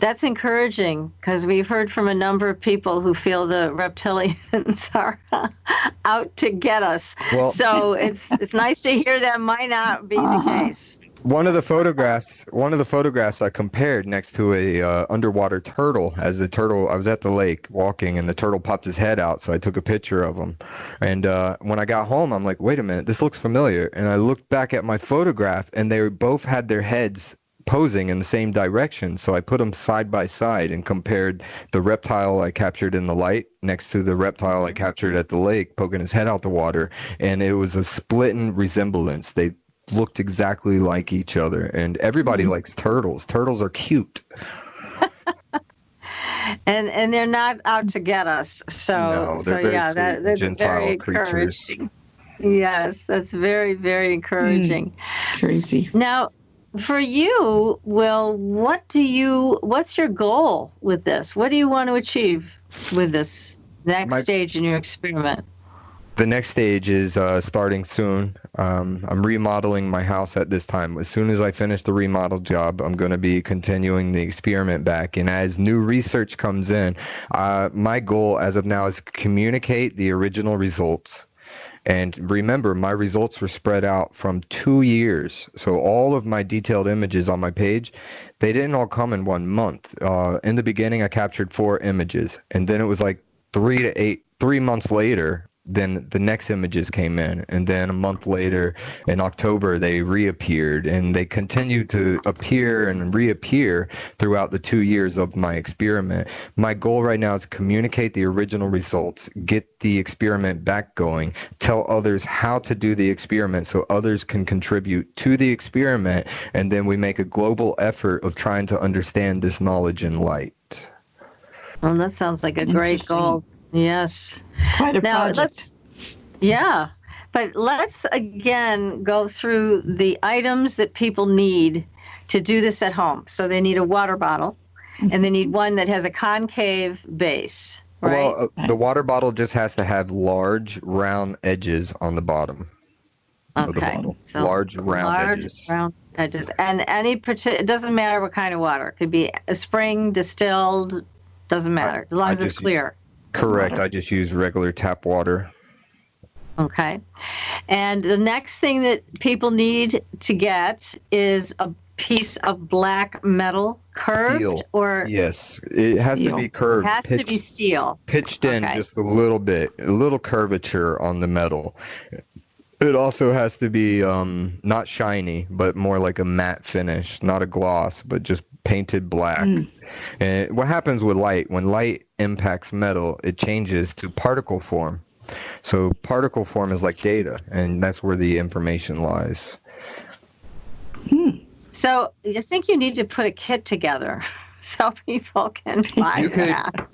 That's encouraging because we've heard from a number of people who feel the reptilians are out to get us. Well- So it's nice to hear that might not be the case. One of the photographs I compared next to a underwater turtle. As the turtle, I was at the lake walking, and the turtle popped his head out, so I took a picture of him. And when I got home, I'm like, wait a minute, this looks familiar. And I looked back at my photograph, and they both had their heads posing in the same direction. So I put them side by side and compared the reptile I captured in the light next to the reptile I captured at the lake, poking his head out the water. And it was a splitting resemblance. They looked exactly like each other, and everybody likes turtles. Turtles are cute. And they're not out to get us. So No, they're very yeah, sweet, that's Gentile very creatures. encouraging. Yes, that's very, very encouraging. Crazy. Now, for you, Will, what's your goal with this? What do you want to achieve with this next stage in your experiment? The next stage is starting soon. I'm remodeling my house at this time. As soon as I finish the remodel job, I'm going to be continuing the experiment back. And as new research comes in, my goal as of now is to communicate the original results. And remember, my results were spread out from 2 years. So all of my detailed images on my page, they didn't all come in 1 month. In the beginning, I captured 4 images. And then it was like 3 months later, then the next images came in, and then a month later in October they reappeared, and they continued to appear and reappear throughout the 2 years of my experiment. My goal right now is to communicate the original results, get the experiment back going, tell others how to do the experiment so others can contribute to the experiment, and then we make a global effort of trying to understand this knowledge in light. Well, that sounds like a great goal. Yes. Quite a Now, project. let's again go through the items that people need to do this at home. So they need a water bottle, and they need one that has a concave base, right? Well, the water bottle just has to have large, round edges on the bottom of the bottle. So large, round edges. round edges. And it doesn't matter what kind of water. It could be a spring, distilled, doesn't matter, as long as it's clear. Correct. I just use regular tap water. Okay. And the next thing that people need to get is a piece of black metal, curved Steel. or Yes, it has to be curved. It has to be steel. Pitched in just a little bit, a little curvature on the metal. It also has to be not shiny, but more like a matte finish, not a gloss, but just painted black. And what happens with light, when light impacts metal, it changes to particle form. So particle form is like data, and that's where the information lies. So I think you need to put a kit together so people can buy that.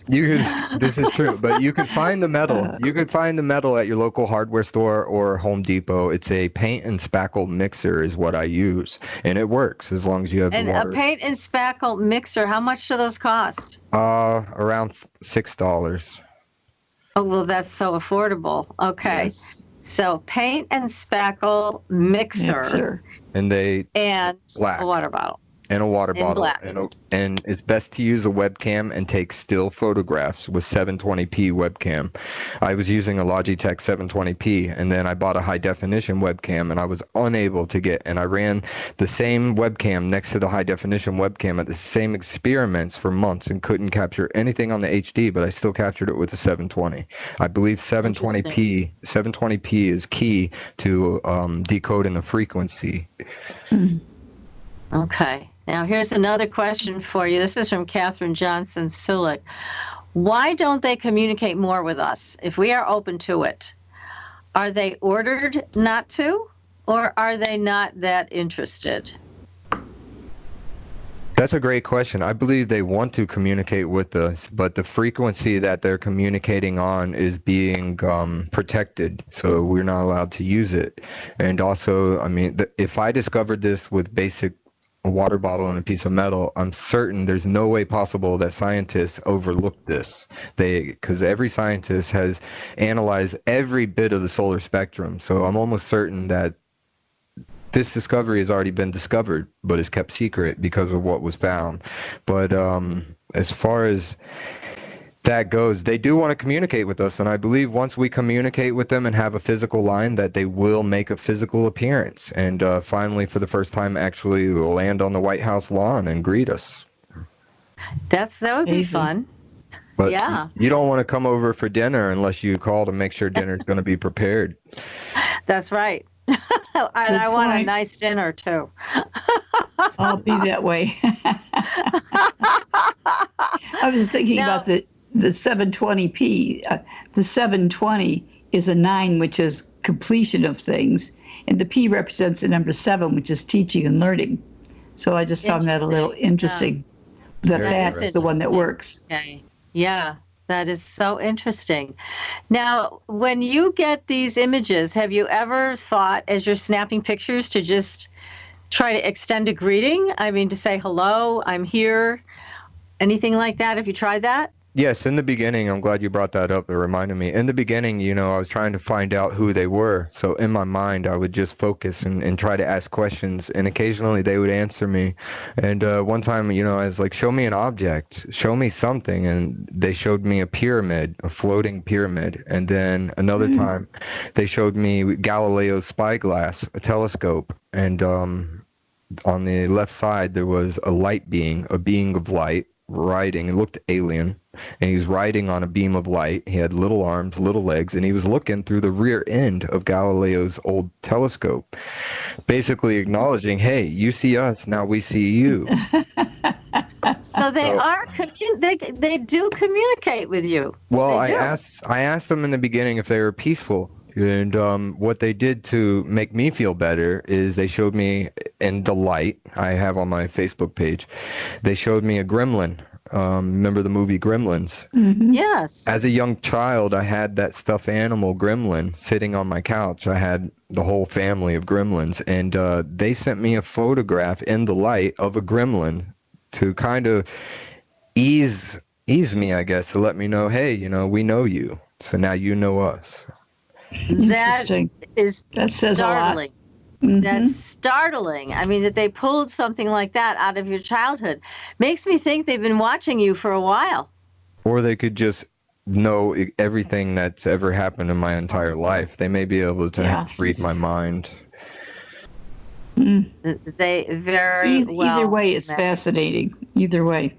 This is true, but you could find the metal. You could find the metal at your local hardware store or Home Depot. It's a paint and spackle mixer is what I use, and it works as long as you have And the water. a paint and spackle mixer, how much do those cost? Around $6. Oh, well, that's so affordable. Okay. Yes. So paint and spackle mixer. And And black. a water bottle. And a water In bottle. black. And it's best to use a webcam and take still photographs with 720p webcam. I was using a Logitech 720p, and then I bought a high definition webcam, and I was unable to get, and I ran the same webcam next to the high definition webcam at the same experiments for months and couldn't capture anything on the HD, but I still captured it with the 720. I believe 720p is key to decoding the frequency. Okay. Now, here's another question for you. This is from Catherine Johnson Sulik. Why don't they communicate more with us if we are open to it? Are they ordered not to, or are they not that interested? That's a great question. I believe they want to communicate with us, but the frequency that they're communicating on is being protected, so we're not allowed to use it. And also, I mean, if I discovered this with basic a water bottle and a piece of metal, I'm certain there's no way possible that scientists overlooked this. Because every scientist has analyzed every bit of the solar spectrum. So I'm almost certain that this discovery has already been discovered, but is kept secret because of what was found. But as far as that goes, they do want to communicate with us, and I believe once we communicate with them and have a physical line, that they will make a physical appearance and finally, for the first time, actually land on the White House lawn and greet us. That would be fun. But yeah, you don't want to come over for dinner unless you call to make sure dinner's going to be prepared. That's right. And I want a nice dinner too. I'll be that way. I was thinking about the 720p. The 720 is a 9, which is completion of things, and the P represents the number 7, which is teaching and learning. So I just found that a little interesting. That's the one that works. Okay. Yeah, that is so interesting. Now, when you get these images, have you ever thought, as you're snapping pictures, to just try to extend a greeting? I mean, to say, hello, I'm here, anything like that? Have you tried that? Yes, in the beginning, I'm glad you brought that up. It reminded me. In the beginning, I was trying to find out who they were. So in my mind, I would just focus and try to ask questions. And occasionally they would answer me. And one time, I was like, show me an object, show me something. And they showed me a pyramid, a floating pyramid. And then another time, they showed me Galileo's spyglass, a telescope. And on the left side, there was a light being, a being of light, riding. It looked alien, and he was riding on a beam of light. He had little arms, little legs, and he was looking through the rear end of Galileo's old telescope, basically acknowledging, hey, you see us, now we see you. So they do communicate with you. Well, I asked them in the beginning if they were peaceful. And what they did to make me feel better is they showed me in the light I have on my Facebook page, they showed me a gremlin. Remember the movie Gremlins? Mm-hmm. Yes. As a young child, I had that stuffed animal gremlin sitting on my couch. I had the whole family of gremlins, and they sent me a photograph in the light of a gremlin to kind of ease me, I guess, to let me know, hey, we know you, so now you know us. That says startling. A lot. Mm-hmm. That's startling. I mean, that they pulled something like that out of your childhood makes me think they've been watching you for a while. Or they could just know everything that's ever happened in my entire life. They may be able to read my mind. They very well. Either way, it's fascinating. Either way.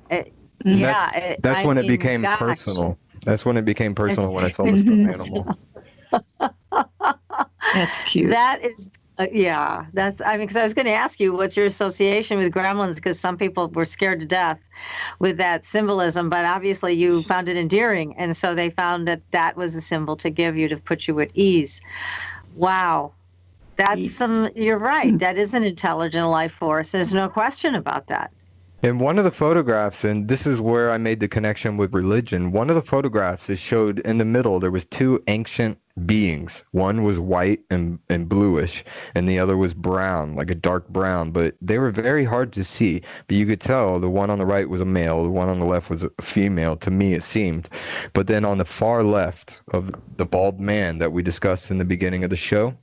That's when it became personal. That's when it became personal, when I saw the stuffed animal. That's cute. That is, because I was going to ask you, what's your association with gremlins? Because some people were scared to death with that symbolism, but obviously you found it endearing. And so they found that was a symbol to put you at ease. Wow. You're right. That is an intelligent life force. There's no question about that. In one of the photographs, and this is where I made the connection with religion, one of the photographs is showed in the middle, there was 2 ancient beings. One was white and bluish, and the other was brown, like a dark brown, but they were very hard to see. But you could tell the one on the right was a male, the one on the left was a female, to me it seemed. But then on the far left of the bald man that we discussed in the beginning of the show,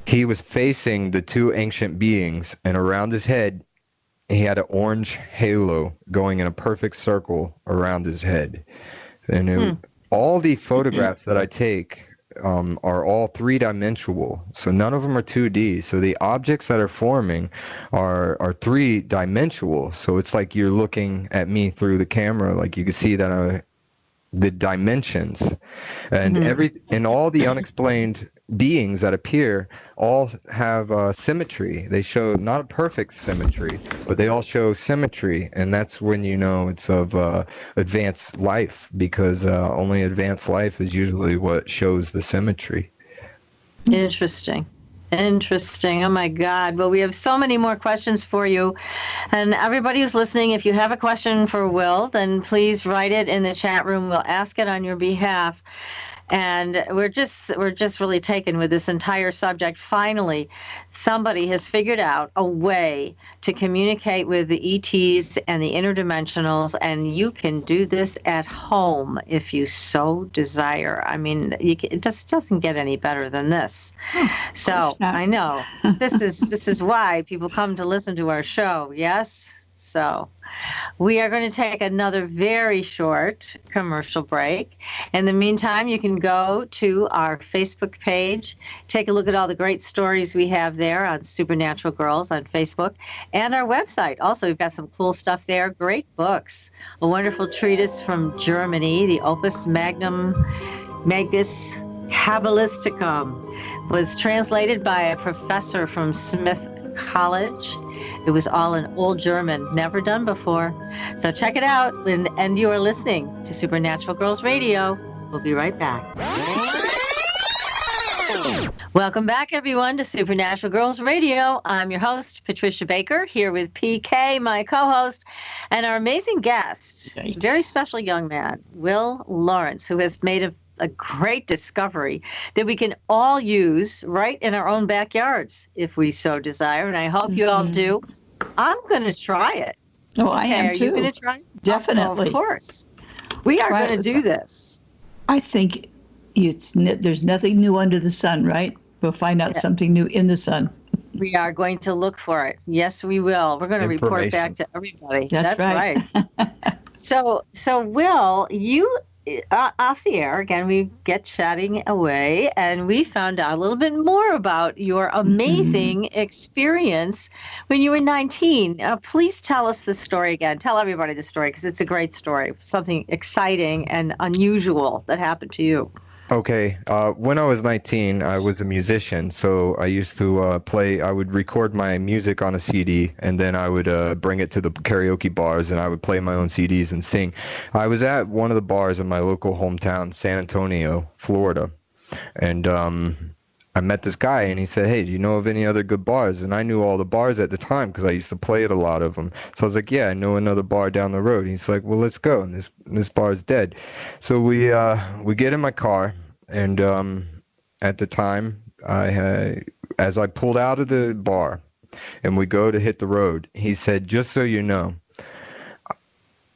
he was facing the 2 ancient beings, and around his head, he had an orange halo going in a perfect circle around his head. And all the photographs that I take are all 3-dimensional. So none of them are 2D. So the objects that are forming are 3-dimensional. So it's like you're looking at me through the camera, like you can see that the dimensions and and all the unexplained beings that appear all have symmetry. They show not a perfect symmetry, but they all show symmetry, and that's when it's of advanced life, because only advanced life is usually what shows the symmetry. Interesting. Oh my God. Well, we have so many more questions for you. And everybody who's listening, if you have a question for Will, then please write it in the chat room. We'll ask it on your behalf. And we're just really taken with this entire subject. Finally, somebody has figured out a way to communicate with the ETs and the interdimensionals, and you can do this at home if you so desire. I mean, it just doesn't get any better than this. So I know this is why people come to listen to our show. Yes. So we are going to take another very short commercial break. In the meantime, you can go to our Facebook page, take a look at all the great stories we have there on Supernatural Girls on Facebook, and our website. Also, we've got some cool stuff there, great books, a wonderful treatise from Germany, the Opus Magnum Magus Kabbalisticum, was translated by a professor from Smith College. It was all in old German, never done before. So check it out, and you are listening to Supernatural Girls Radio. We'll be right back. Welcome back, everyone, to Supernatural Girls Radio. I'm your host, Patricia Baker, here with PK, my co-host, and our amazing guest, very special young man, Will Lawrence, who has made a great discovery that we can all use right in our own backyards if we so desire, and I hope you all do. I'm going to try it. Oh, I am too. Are you going to try it? Definitely. Oh, of course. We are going to do this. I think there's nothing new under the sun, right? We'll find out something new in the sun. We are going to look for it. Yes, we will. We're going to report back to everybody. That's right. So Will, you... off the air again, we get chatting away, and we found out a little bit more about your amazing experience when you were 19. Please tell us the story again. Tell everybody the story, because it's a great story, something exciting and unusual that happened to you. Okay. When I was 19, I was a musician, so I used to play. I would record my music on a CD, and then I would bring it to the karaoke bars, and I would play my own CDs and sing. I was at one of the bars in my local hometown, San Antonio, Florida, and I met this guy, and he said, "Hey, do you know of any other good bars?" And I knew all the bars at the time because I used to play at a lot of them. So I was like, "Yeah, I know another bar down the road." He's like, "Well, let's go." And this bar is dead. So we get in my car, and at the time, as I pulled out of the bar, and we go to hit the road, he said, "Just so you know,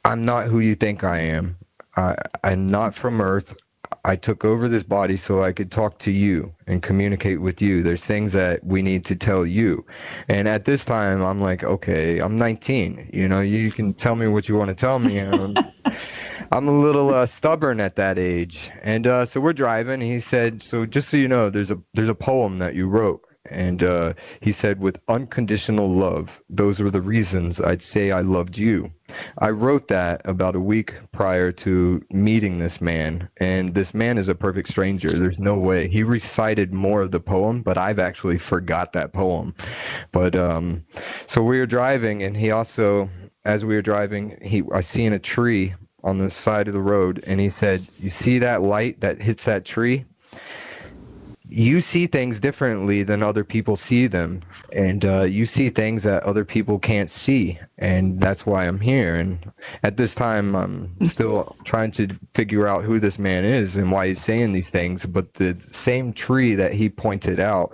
I'm not who you think I am. I'm not from Earth. I took over this body so I could talk to you and communicate with you. There's things that we need to tell you." And at this time, I'm like, okay, I'm 19. You can tell me what you want to tell me. I'm a little stubborn at that age. And so we're driving. He said, "So just so you know, there's a poem that you wrote." And he said, "With unconditional love, those were the reasons I'd say I loved you." I wrote that about a week prior to meeting this man, and this man is a perfect stranger. There's no way. He recited more of the poem, but I've actually forgot that poem. But so we were driving, and he also, as we were driving, I seen a tree on the side of the road, and he said, "You see that light that hits that tree? You see things differently than other people see them, and you see things that other people can't see, and that's why I'm here." And at this time, I'm still trying to figure out who this man is and why he's saying these things. But the same tree that he pointed out,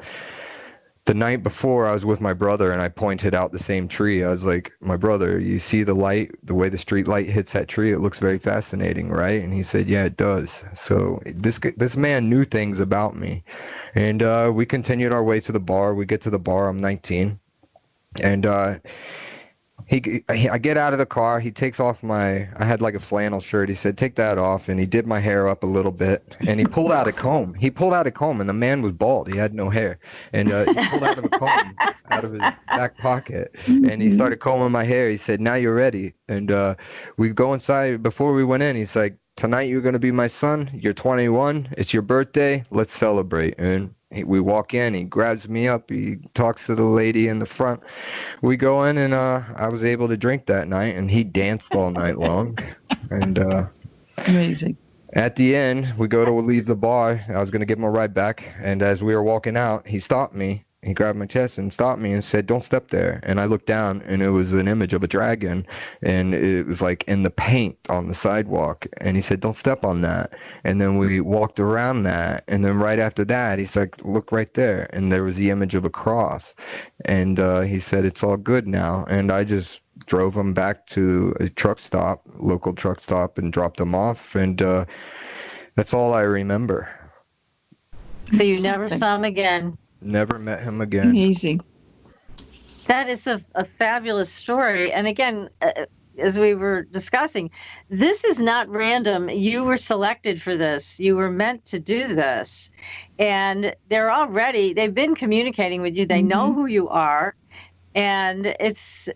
the night before, I was with my brother, and I pointed out the same tree. I was like, "My brother, you see the light, the way the street light hits that tree? It looks very fascinating, right?" And he said, "Yeah, it does." So this man knew things about me. And we continued our way to the bar. We get to the bar. I'm 19. And I get out of the car. He takes off I had like a flannel shirt. He said, "Take that off." And he did my hair up a little bit. And he pulled out a comb. And the man was bald. He had no hair. And he pulled out a comb out of his back pocket. And he started combing my hair. He said, "Now you're ready." And we go inside. Before we went in, he's like, "Tonight you're going to be my son. You're 21. It's your birthday. Let's celebrate." And we walk in, he grabs me up, he talks to the lady in the front. We go in, and I was able to drink that night, and he danced all night long. And amazing. At the end, we go to leave the bar. I was going to give him a ride back, and as we were walking out, he stopped me, He grabbed my chest and stopped me and said, "Don't step there." And I looked down, and it was an image of a dragon, and it was like in the paint on the sidewalk. And he said, "Don't step on that." And then we walked around that, and then right after that, he's like, "Look right there." And there was the image of a cross. And he said, "It's all good now." And I just drove him back to a local truck stop, and dropped him off. And that's all I remember. So you never saw him again? Never met him again. Amazing. That is a fabulous story. And again, as we were discussing, this is not random. You were selected for this. You were meant to do this. And they've been communicating with you. They know who you are. And it's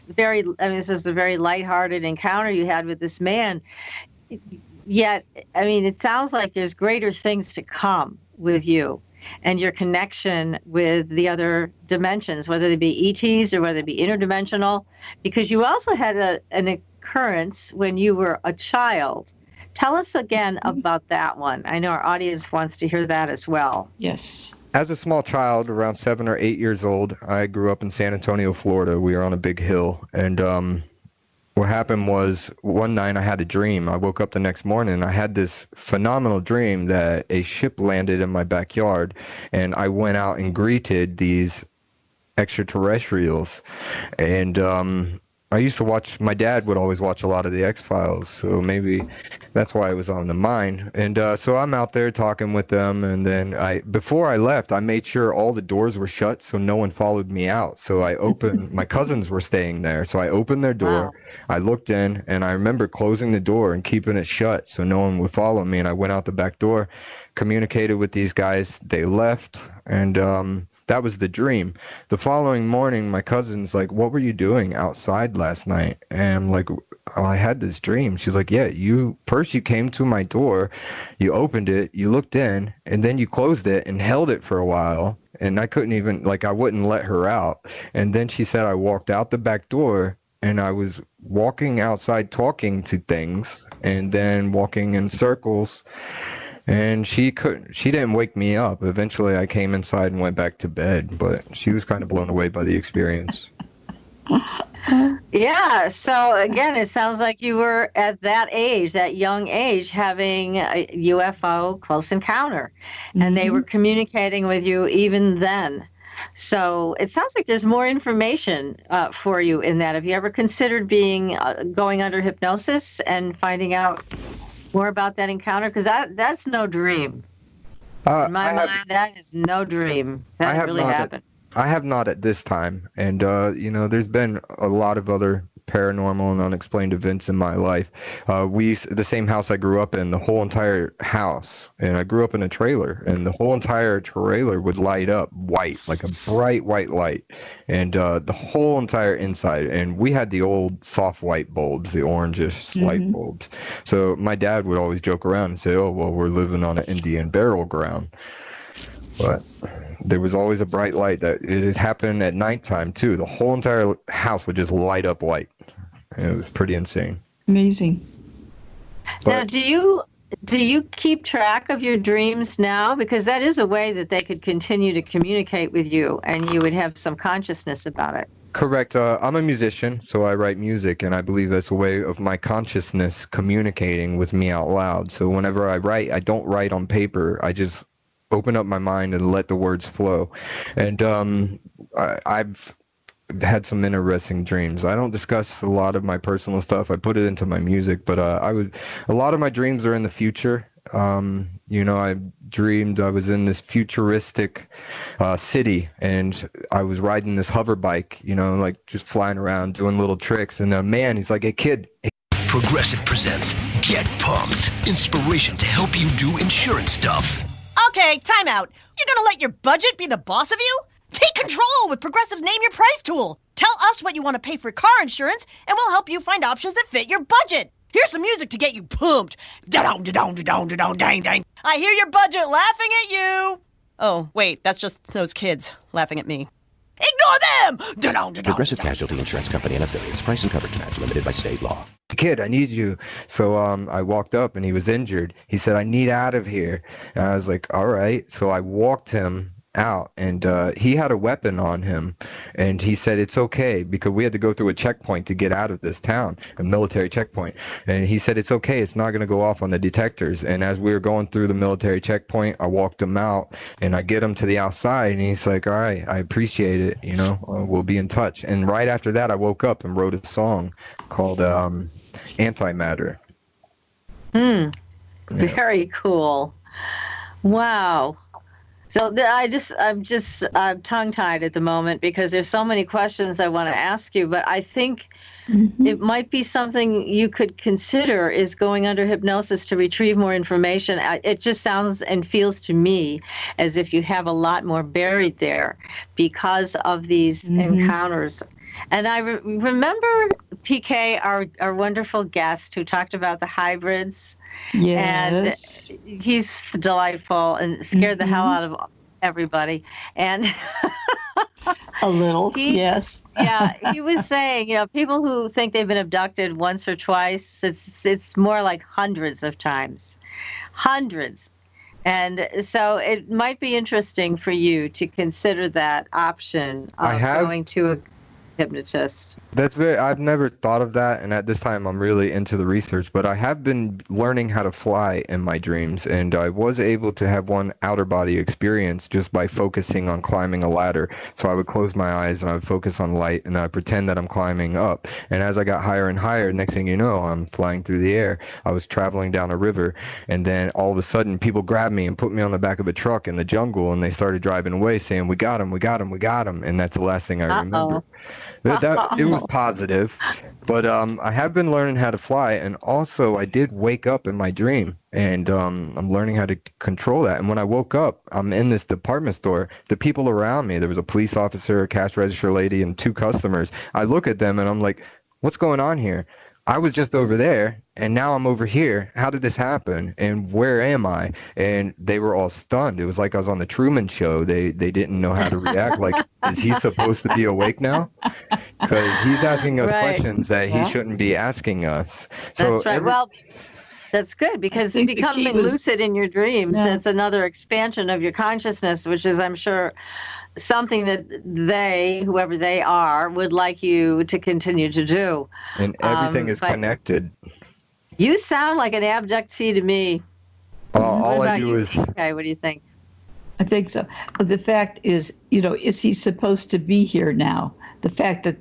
this was a very lighthearted encounter you had with this man. Yet, it sounds like there's greater things to come with you and your connection with the other dimensions, whether they be ETs or whether they be interdimensional, because you also had an occurrence when you were a child. Tell us again about that one. I know our audience wants to hear that as well. Yes. As a small child, around 7 or 8 years old, I grew up in San Antonio, Florida. We were on a big hill, and what happened was one night I had a dream. I woke up the next morning and I had this phenomenal dream that a ship landed in my backyard, and I went out and greeted these extraterrestrials. And I used to my dad would always watch a lot of the X-Files, so maybe that's why it was on the mind. And so I'm out there talking with them, and then before I left, I made sure all the doors were shut so no one followed me out. So I opened, my cousins were staying there, so I opened their door. Wow. I looked in, and I remember closing the door and keeping it shut so no one would follow me, and I went out the back door, communicated with these guys. They left, and that was the dream. The following morning, my cousin's like, "What were you doing outside last night?" And I'm like, "Oh, I had this dream." She's like, "Yeah, you came to my door, you opened it, you looked in, and then you closed it and held it for a while. And I couldn't even, I wouldn't let her out. And then she said I walked out the back door, and I was walking outside talking to things, and then walking in circles. And she didn't wake me up. Eventually I came inside and went back to bed, but she was kind of blown away by the experience." Yeah. So again, it sounds like you were at that young age, having a UFO close encounter, and they were communicating with you even then. So it sounds like there's more information for you in that. Have you ever considered going under hypnosis and finding out more about that encounter? Because that's no dream. In my mind, that is no dream. That really happened. I have not at this time. And, there's been a lot of other paranormal and unexplained events in my life. The same house I grew up in, the whole entire house, and I grew up in a trailer, and the whole entire trailer would light up white, like a bright white light, and the whole entire inside. And we had the old soft white bulbs, the orangish light bulbs. So my dad would always joke around and say, "Oh, well, we're living on an Indian burial ground." But there was always a bright light. That it happened at nighttime too. The whole entire house would just light up white. It was pretty insane. Amazing. Now, do you keep track of your dreams now? Because that is a way that they could continue to communicate with you, and you would have some consciousness about it. Correct. I'm a musician, so I write music, and I believe that's a way of my consciousness communicating with me out loud. So whenever I write, I don't write on paper. I just open up my mind and let the words flow. And I've had some interesting dreams. I don't discuss a lot of my personal stuff. I put it into my music, but a lot of my dreams are in the future. I dreamed I was in this futuristic city, and I was riding this hover bike, just flying around doing little tricks. And a man, he's like, "Hey, kid." Progressive presents Get Pumped. Inspiration to help you do insurance stuff. Okay, time out. You're gonna let your budget be the boss of you? Take control with Progressive's Name Your Price tool. Tell us what you want to pay for car insurance, and we'll help you find options that fit your budget. Here's some music to get you pumped. Da-dong, da-dong, da-dong, da-dong, dang, dang. I hear your budget laughing at you. Oh, wait, that's just those kids laughing at me. Ignore them! Da-dong, da-dong, Progressive da-dong. Casualty Insurance Company and affiliates. Price and coverage match limited by state law. "Kid, I need you." So I walked up, and he was injured. He said, "I need out of here." And I was like, "All right." So I walked him out, and he had a weapon on him, and he said it's okay because we had to go through a checkpoint to get out of this town, a military checkpoint, and he said it's okay, it's not going to go off on the detectors. And as we were going through the military checkpoint, I walked him out, and I get him to the outside, and he's like, all right, I appreciate it, we'll be in touch. And right after that, I woke up and wrote a song called Antimatter. Very cool. Wow. So I'm just tongue-tied at the moment because there's so many questions I want to ask you, but I think it might be something you could consider is going under hypnosis to retrieve more information. It just sounds and feels to me as if you have a lot more buried there because of these encounters. And I remember PK, our wonderful guest who talked about the hybrids. Yes. And he's delightful and scared the hell out of everybody. And a little, yes. Yeah, he was saying, people who think they've been abducted once or twice, it's more like hundreds of times. Hundreds. And so it might be interesting for you to consider that option of going to a hypnotist. I've never thought of that, and at this time I'm really into the research, but I have been learning how to fly in my dreams, and I was able to have one outer body experience just by focusing on climbing a ladder. So I would close my eyes and I would focus on light, and I pretend that I'm climbing up, and as I got higher and higher, next thing you know, I'm flying through the air. I was traveling down a river, and then all of a sudden people grabbed me and put me on the back of a truck in the jungle, and they started driving away saying, we got him, we got him, we got him. And that's the last thing I remember. It was positive, but I have been learning how to fly, and also I did wake up in my dream, and I'm learning how to control that. And when I woke up, I'm in this department store. The people around me, there was a police officer, a cash register lady, and 2 customers. I look at them and I'm like, what's going on here? I was just over there, and now I'm over here. How did this happen? And where am I? And they were all stunned. It was like I was on the Truman Show. They didn't know how to react. Like, is he supposed to be awake now? Because he's asking us questions that he shouldn't be asking us. So that's right. Well, that's good, because becoming lucid in your dreams, it's another expansion of your consciousness, which is, I'm sure, something that whoever they are, would like you to continue to do. And everything is connected. You sound like an abductee to me. Well, all I do is... Okay, what do you think? I think so. But the fact is, is he supposed to be here now? The fact that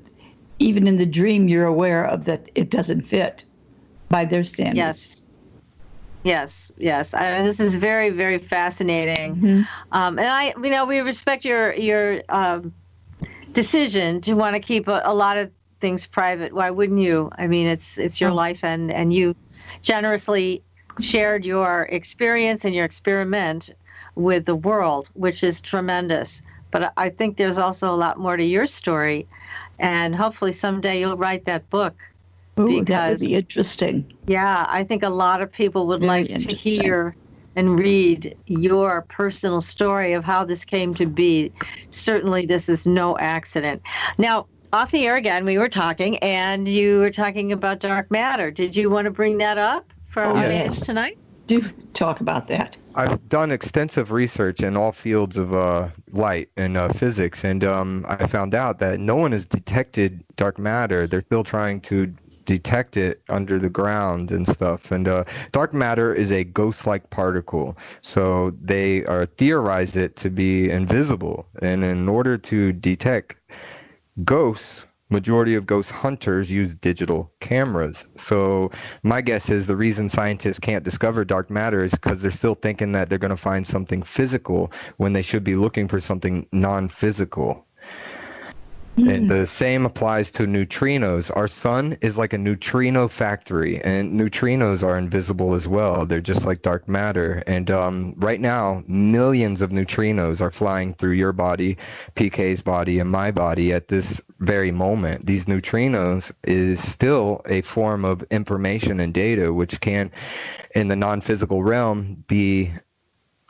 even in the dream you're aware of that it doesn't fit by their standards. Yes. I mean, this is very, very fascinating. And we respect your decision to want to keep a lot of things private. Why wouldn't you? I mean, it's your life, and you generously shared your experience and your experiment with the world, which is tremendous. But I think there's also a lot more to your story, and hopefully someday you'll write that book. Ooh, that would be interesting. Yeah, I think a lot of people would like to hear and read your personal story of how this came to be. Certainly, this is no accident. Now, off the air again, we were talking, and you were talking about dark matter. Did you want to bring that up for our audience tonight? Do talk about that. I've done extensive research in all fields of light and physics, and I found out that no one has detected dark matter. They're still trying to detect it under the ground and stuff. And dark matter is a ghost-like particle, so they theorize it to be invisible. And in order to detect ghosts, majority of ghost hunters use digital cameras. So my guess is the reason scientists can't discover dark matter is because they're still thinking that they're going to find something physical when they should be looking for something non-physical. And the same applies to neutrinos. Our sun is like a neutrino factory, and neutrinos are invisible as well. They're just like dark matter. And right now, millions of neutrinos are flying through your body, PK's body, and my body at this very moment. These neutrinos is still a form of information and data which can, in the non-physical realm, be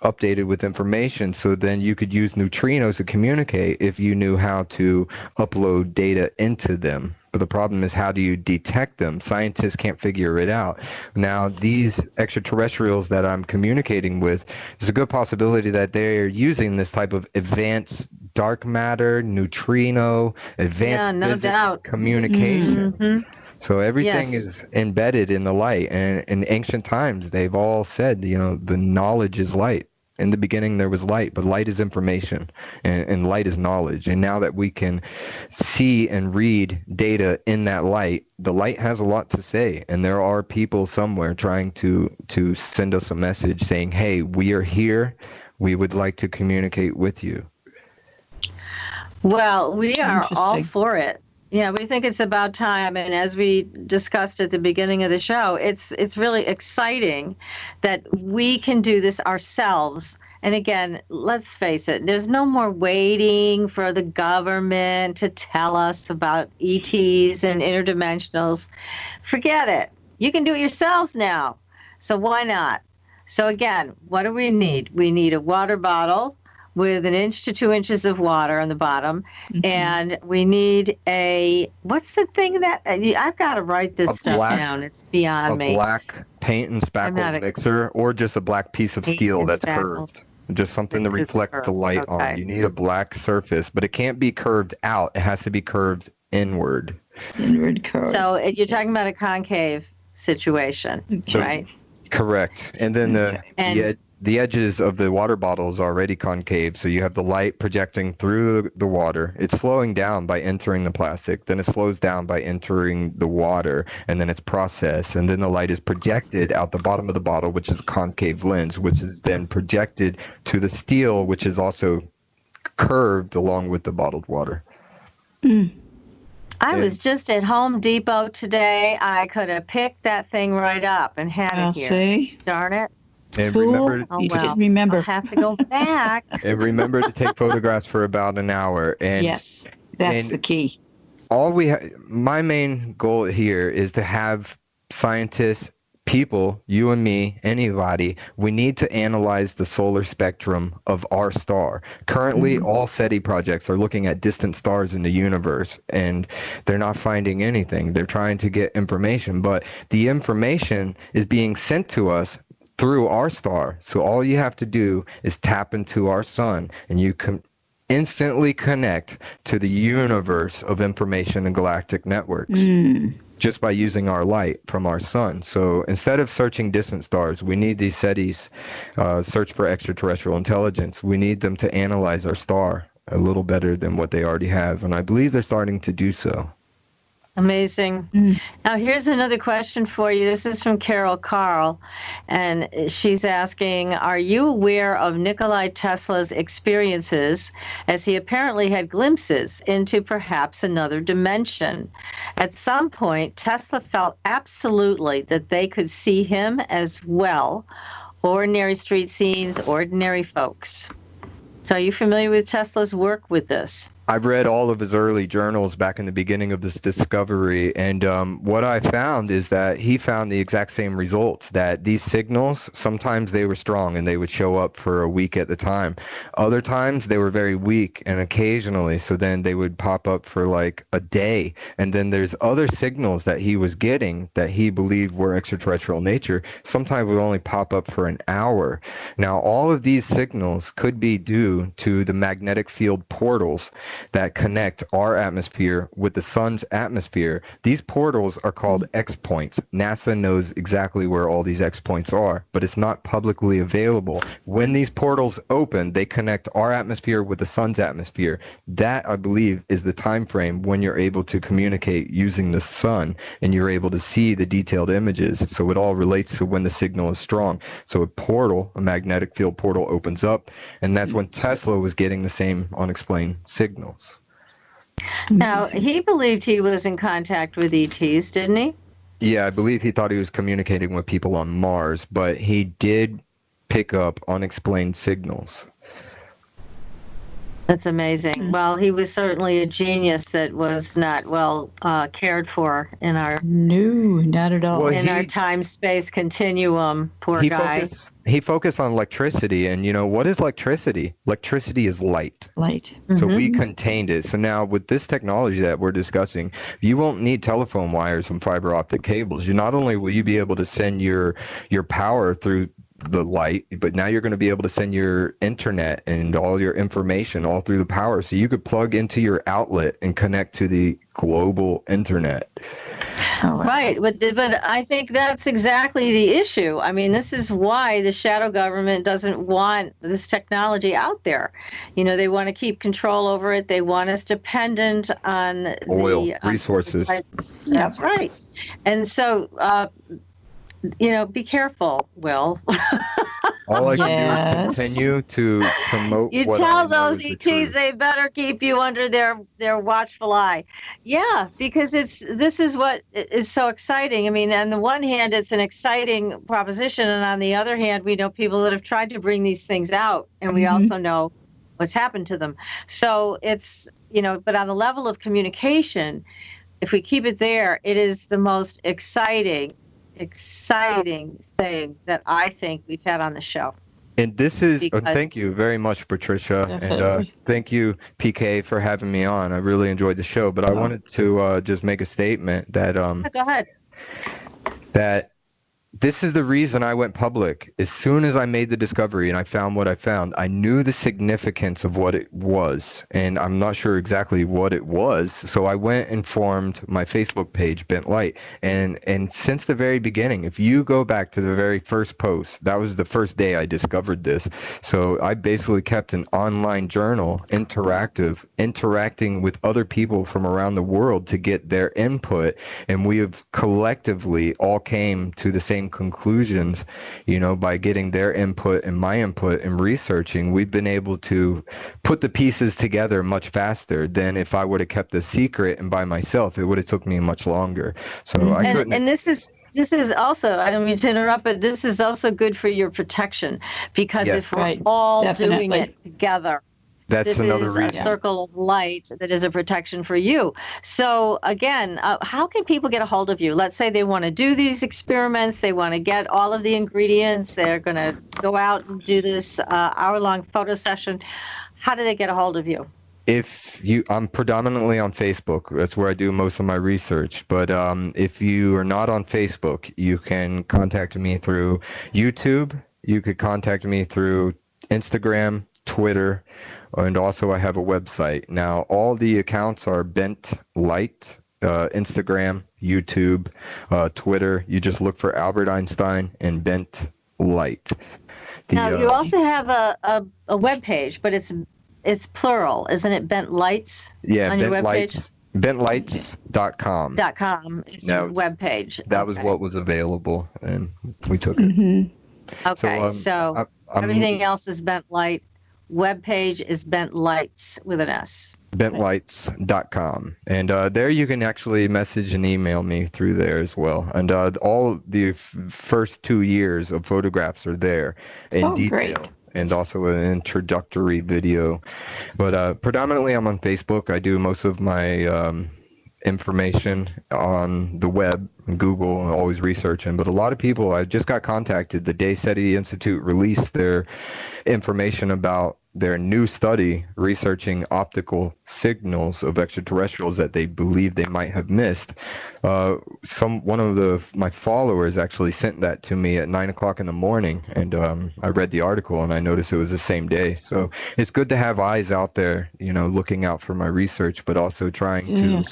updated with information, so then you could use neutrinos to communicate if you knew how to upload data into them. But the problem is, how do you detect them? Scientists can't figure it out. Now, these extraterrestrials that I'm communicating with, there's a good possibility that they're using this type of advanced dark matter, neutrino, advanced physics communication. Mm-hmm. So everything Yes. is embedded in the light. And in ancient times, they've all said, the knowledge is light. In the beginning, there was light, but light is information, and light is knowledge. And now that we can see and read data in that light, the light has a lot to say. And there are people somewhere trying to send us a message saying, hey, we are here. We would like to communicate with you. Well, we are all Interesting. for it. Yeah, we think it's about time. And as we discussed at the beginning of the show, it's really exciting that we can do this ourselves. And again, let's face it, there's no more waiting for the government to tell us about ETs and interdimensionals. Forget it. You can do it yourselves now. So why not? So again, what do we need? We need a water bottle with 1 inch to 2 inches of water on the bottom. And we need what's the thing that, I've got to write this stuff down. It's beyond me. A black paint and spackle mixer, or just a black piece of steel that's curved. Just something to reflect the light on. You need a black surface, but it can't be curved out. It has to be curved inward. Inward curve. So you're talking about a concave situation, right? Correct. And then the edges of the water bottle is already concave, so you have the light projecting through the water. It's slowing down by entering the plastic, then it slows down by entering the water, and then it's processed, and then the light is projected out the bottom of the bottle, which is a concave lens, which is then projected to the steel, which is also curved along with the bottled water. I was just at Home Depot today. I could have picked that thing right up and had I'll it here. see. Darn it. And Cool. remember, Oh, You well. just remember. I'll have to go back. and remember to take photographs for about an hour. And Yes, that's and the key. my main goal here is to have scientists, people, you and me, anybody, we need to analyze the solar spectrum of our star. Currently, all SETI projects are looking at distant stars in the universe, and they're not finding anything. They're trying to get information, but the information is being sent to us through our star. So all you have to do is tap into our sun, and you can instantly connect to the universe of information and galactic networks just by using our light from our sun. So instead of searching distant stars, we need these SETIs search for extraterrestrial intelligence. We need them to analyze our star a little better than what they already have, and I believe they're starting to do so. Amazing. Now, here's another question for you. This is from Carol Carl, and she's asking, are you aware of Nikola Tesla's experiences, as he apparently had glimpses into perhaps another dimension? At some point, Tesla felt absolutely that they could see him as well. Ordinary street scenes, ordinary folks. So are you familiar with Tesla's work with this? I've read all of his early journals back in the beginning of this discovery, and what I found is that he found the exact same results, that these signals, sometimes they were strong and they would show up for a week at the time. Other times they were very weak and occasionally, so then they would pop up for like a day. And then there's other signals that he was getting that he believed were extraterrestrial nature, sometimes would only pop up for an hour. Now, all of these signals could be due to the magnetic field portals that connect our atmosphere with the sun's atmosphere. These portals are called X points. NASA knows exactly where all these X points are, but it's not publicly available. When these portals open, they connect our atmosphere with the sun's atmosphere. That, I believe, is the time frame when you're able to communicate using the sun, and you're able to see the detailed images. So it all relates to when the signal is strong. So a portal, a magnetic field portal, opens up, and that's when Tesla was getting the same unexplained signals. Now, he believed he was in contact with ETs, didn't he? Yeah, I believe he thought he was communicating with people on Mars, but he did pick up unexplained signals. That's amazing. Well, he was certainly a genius that was not well cared for in our No, not at all. Well, our time-space continuum. Poor guy. he focused on electricity, and what is electricity? Electricity is light. Light. So we contained it. So now with this technology that we're discussing, you won't need telephone wires and fiber optic cables. Not only will you be able to send your power through the light, but now you're going to be able to send your internet and all your information all through the power. So you could plug into your outlet and connect to the global internet. Oh, wow. Right, but I think that's exactly the issue. I mean, this is why the shadow government doesn't want this technology out there. They want to keep control over it. They want us dependent on Oil resources. That's right. And so, be careful, Will. All I can do is continue to promote. You what tell I know those is the ETs truth. they better keep you under their watchful eye. Yeah, because this is what is so exciting. I mean, on the one hand, it's an exciting proposition, and on the other hand, we know people that have tried to bring these things out, and we also know what's happened to them. So it's but on the level of communication, if we keep it there, it is the most exciting thing that I think we've had on the show. And this is, thank you very much, Patricia. And thank you, PK, for having me on. I really enjoyed the show. But I wanted to just make a statement that Go ahead. that this is the reason I went public. As soon as I made the discovery and I found what I found, I knew the significance of what it was. And I'm not sure exactly what it was. So I went and formed my Facebook page, Bent Light. And since the very beginning, if you go back to the very first post, that was the first day I discovered this. So I basically kept an online journal, interacting with other people from around the world to get their input. And we have collectively all came to the same conclusions, by getting their input and my input and researching. We've been able to put the pieces together much faster than if I would have kept the secret and by myself. It would have took me much longer. So I couldn't. And this is also, I don't mean to interrupt, but this is also good for your protection, because if we're all doing it together, That's another reason. This is a circle of light that is a protection for you. So again, how can people get a hold of you? Let's say they want to do these experiments. They want to get all of the ingredients. They're going to go out and do this hour-long photo session. How do they get a hold of you? I'm predominantly on Facebook. That's where I do most of my research. But if you are not on Facebook, you can contact me through YouTube. You could contact me through Instagram, Twitter, and also I have a website. Now, all the accounts are Bent Light, Instagram, YouTube, Twitter. You just look for Albert Einstein and Bent Light. Now, you also have a web page, but it's plural, isn't it? Bent Lights? Yeah, on your Bent Bentlights.com. .com is your web page. That was what was available, and we took it. Okay, so everything else is Bent Light. Web page is Bent Lights with an S. Bentlights.com. And there you can actually message and email me through there as well. And all the first 2 years of photographs are there in detail. Great. And also an introductory video. But predominantly I'm on Facebook. I do most of my information on the web, Google, and always researching. But a lot of people, I just got contacted the day SETI Institute released their information about their new study researching optical signals of extraterrestrials that they believe they might have missed. One of my followers actually sent that to me at 9 o'clock in the morning, and I read the article and I noticed it was the same day. So it's good to have eyes out there, looking out for my research, but also trying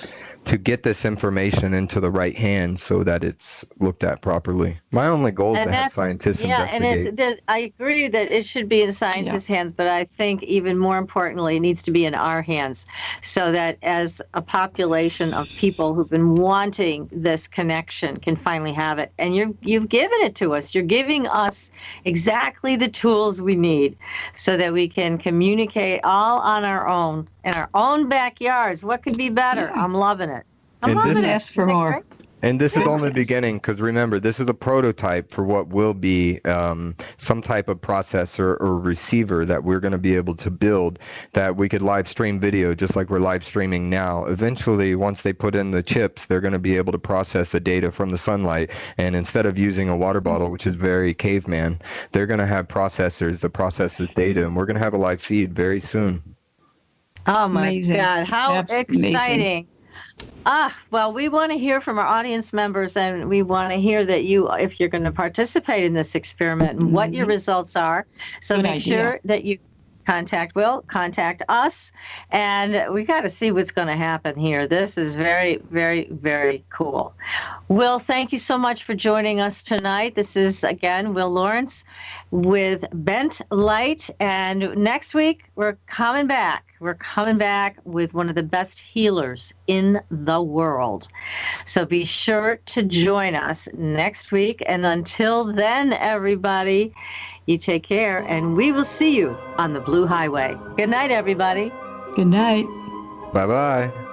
to get this information into the right hands so that it's looked at properly. My only goal is to have scientists investigate. And I agree that it should be in scientists' hands, but I think even more importantly, it needs to be in our hands, so that as a population of people who've been wanting this connection can finally have it. And you've given it to us. You're giving us exactly the tools we need so that we can communicate all on our own, in our own backyards. What could be better? I'm loving it. I'm loving it. Ask for more. And this is only the beginning, because remember, this is a prototype for what will be some type of processor or receiver that we're going to be able to build that we could live stream video just like we're live streaming now. Eventually, once they put in the chips, they're going to be able to process the data from the sunlight. And instead of using a water bottle, which is very caveman, they're going to have processors that process this data. And we're going to have a live feed very soon. Oh, my Amazing. God. How Absolutely exciting. Well, we want to hear from our audience members, and we want to hear that if you're going to participate in this experiment and what your results are. So Good make idea. sure that you contact Will, contact us, and we got to see what's going to happen here. This is very, very, very cool. Will, thank you so much for joining us tonight. This is, again, Will Lawrence with Bent Light, and next week we're coming back. We're coming back with one of the best healers in the world. So be sure to join us next week, and until then, everybody, you take care, and we will see you on the Blue Highway. Good night, everybody. Good night. Bye-bye.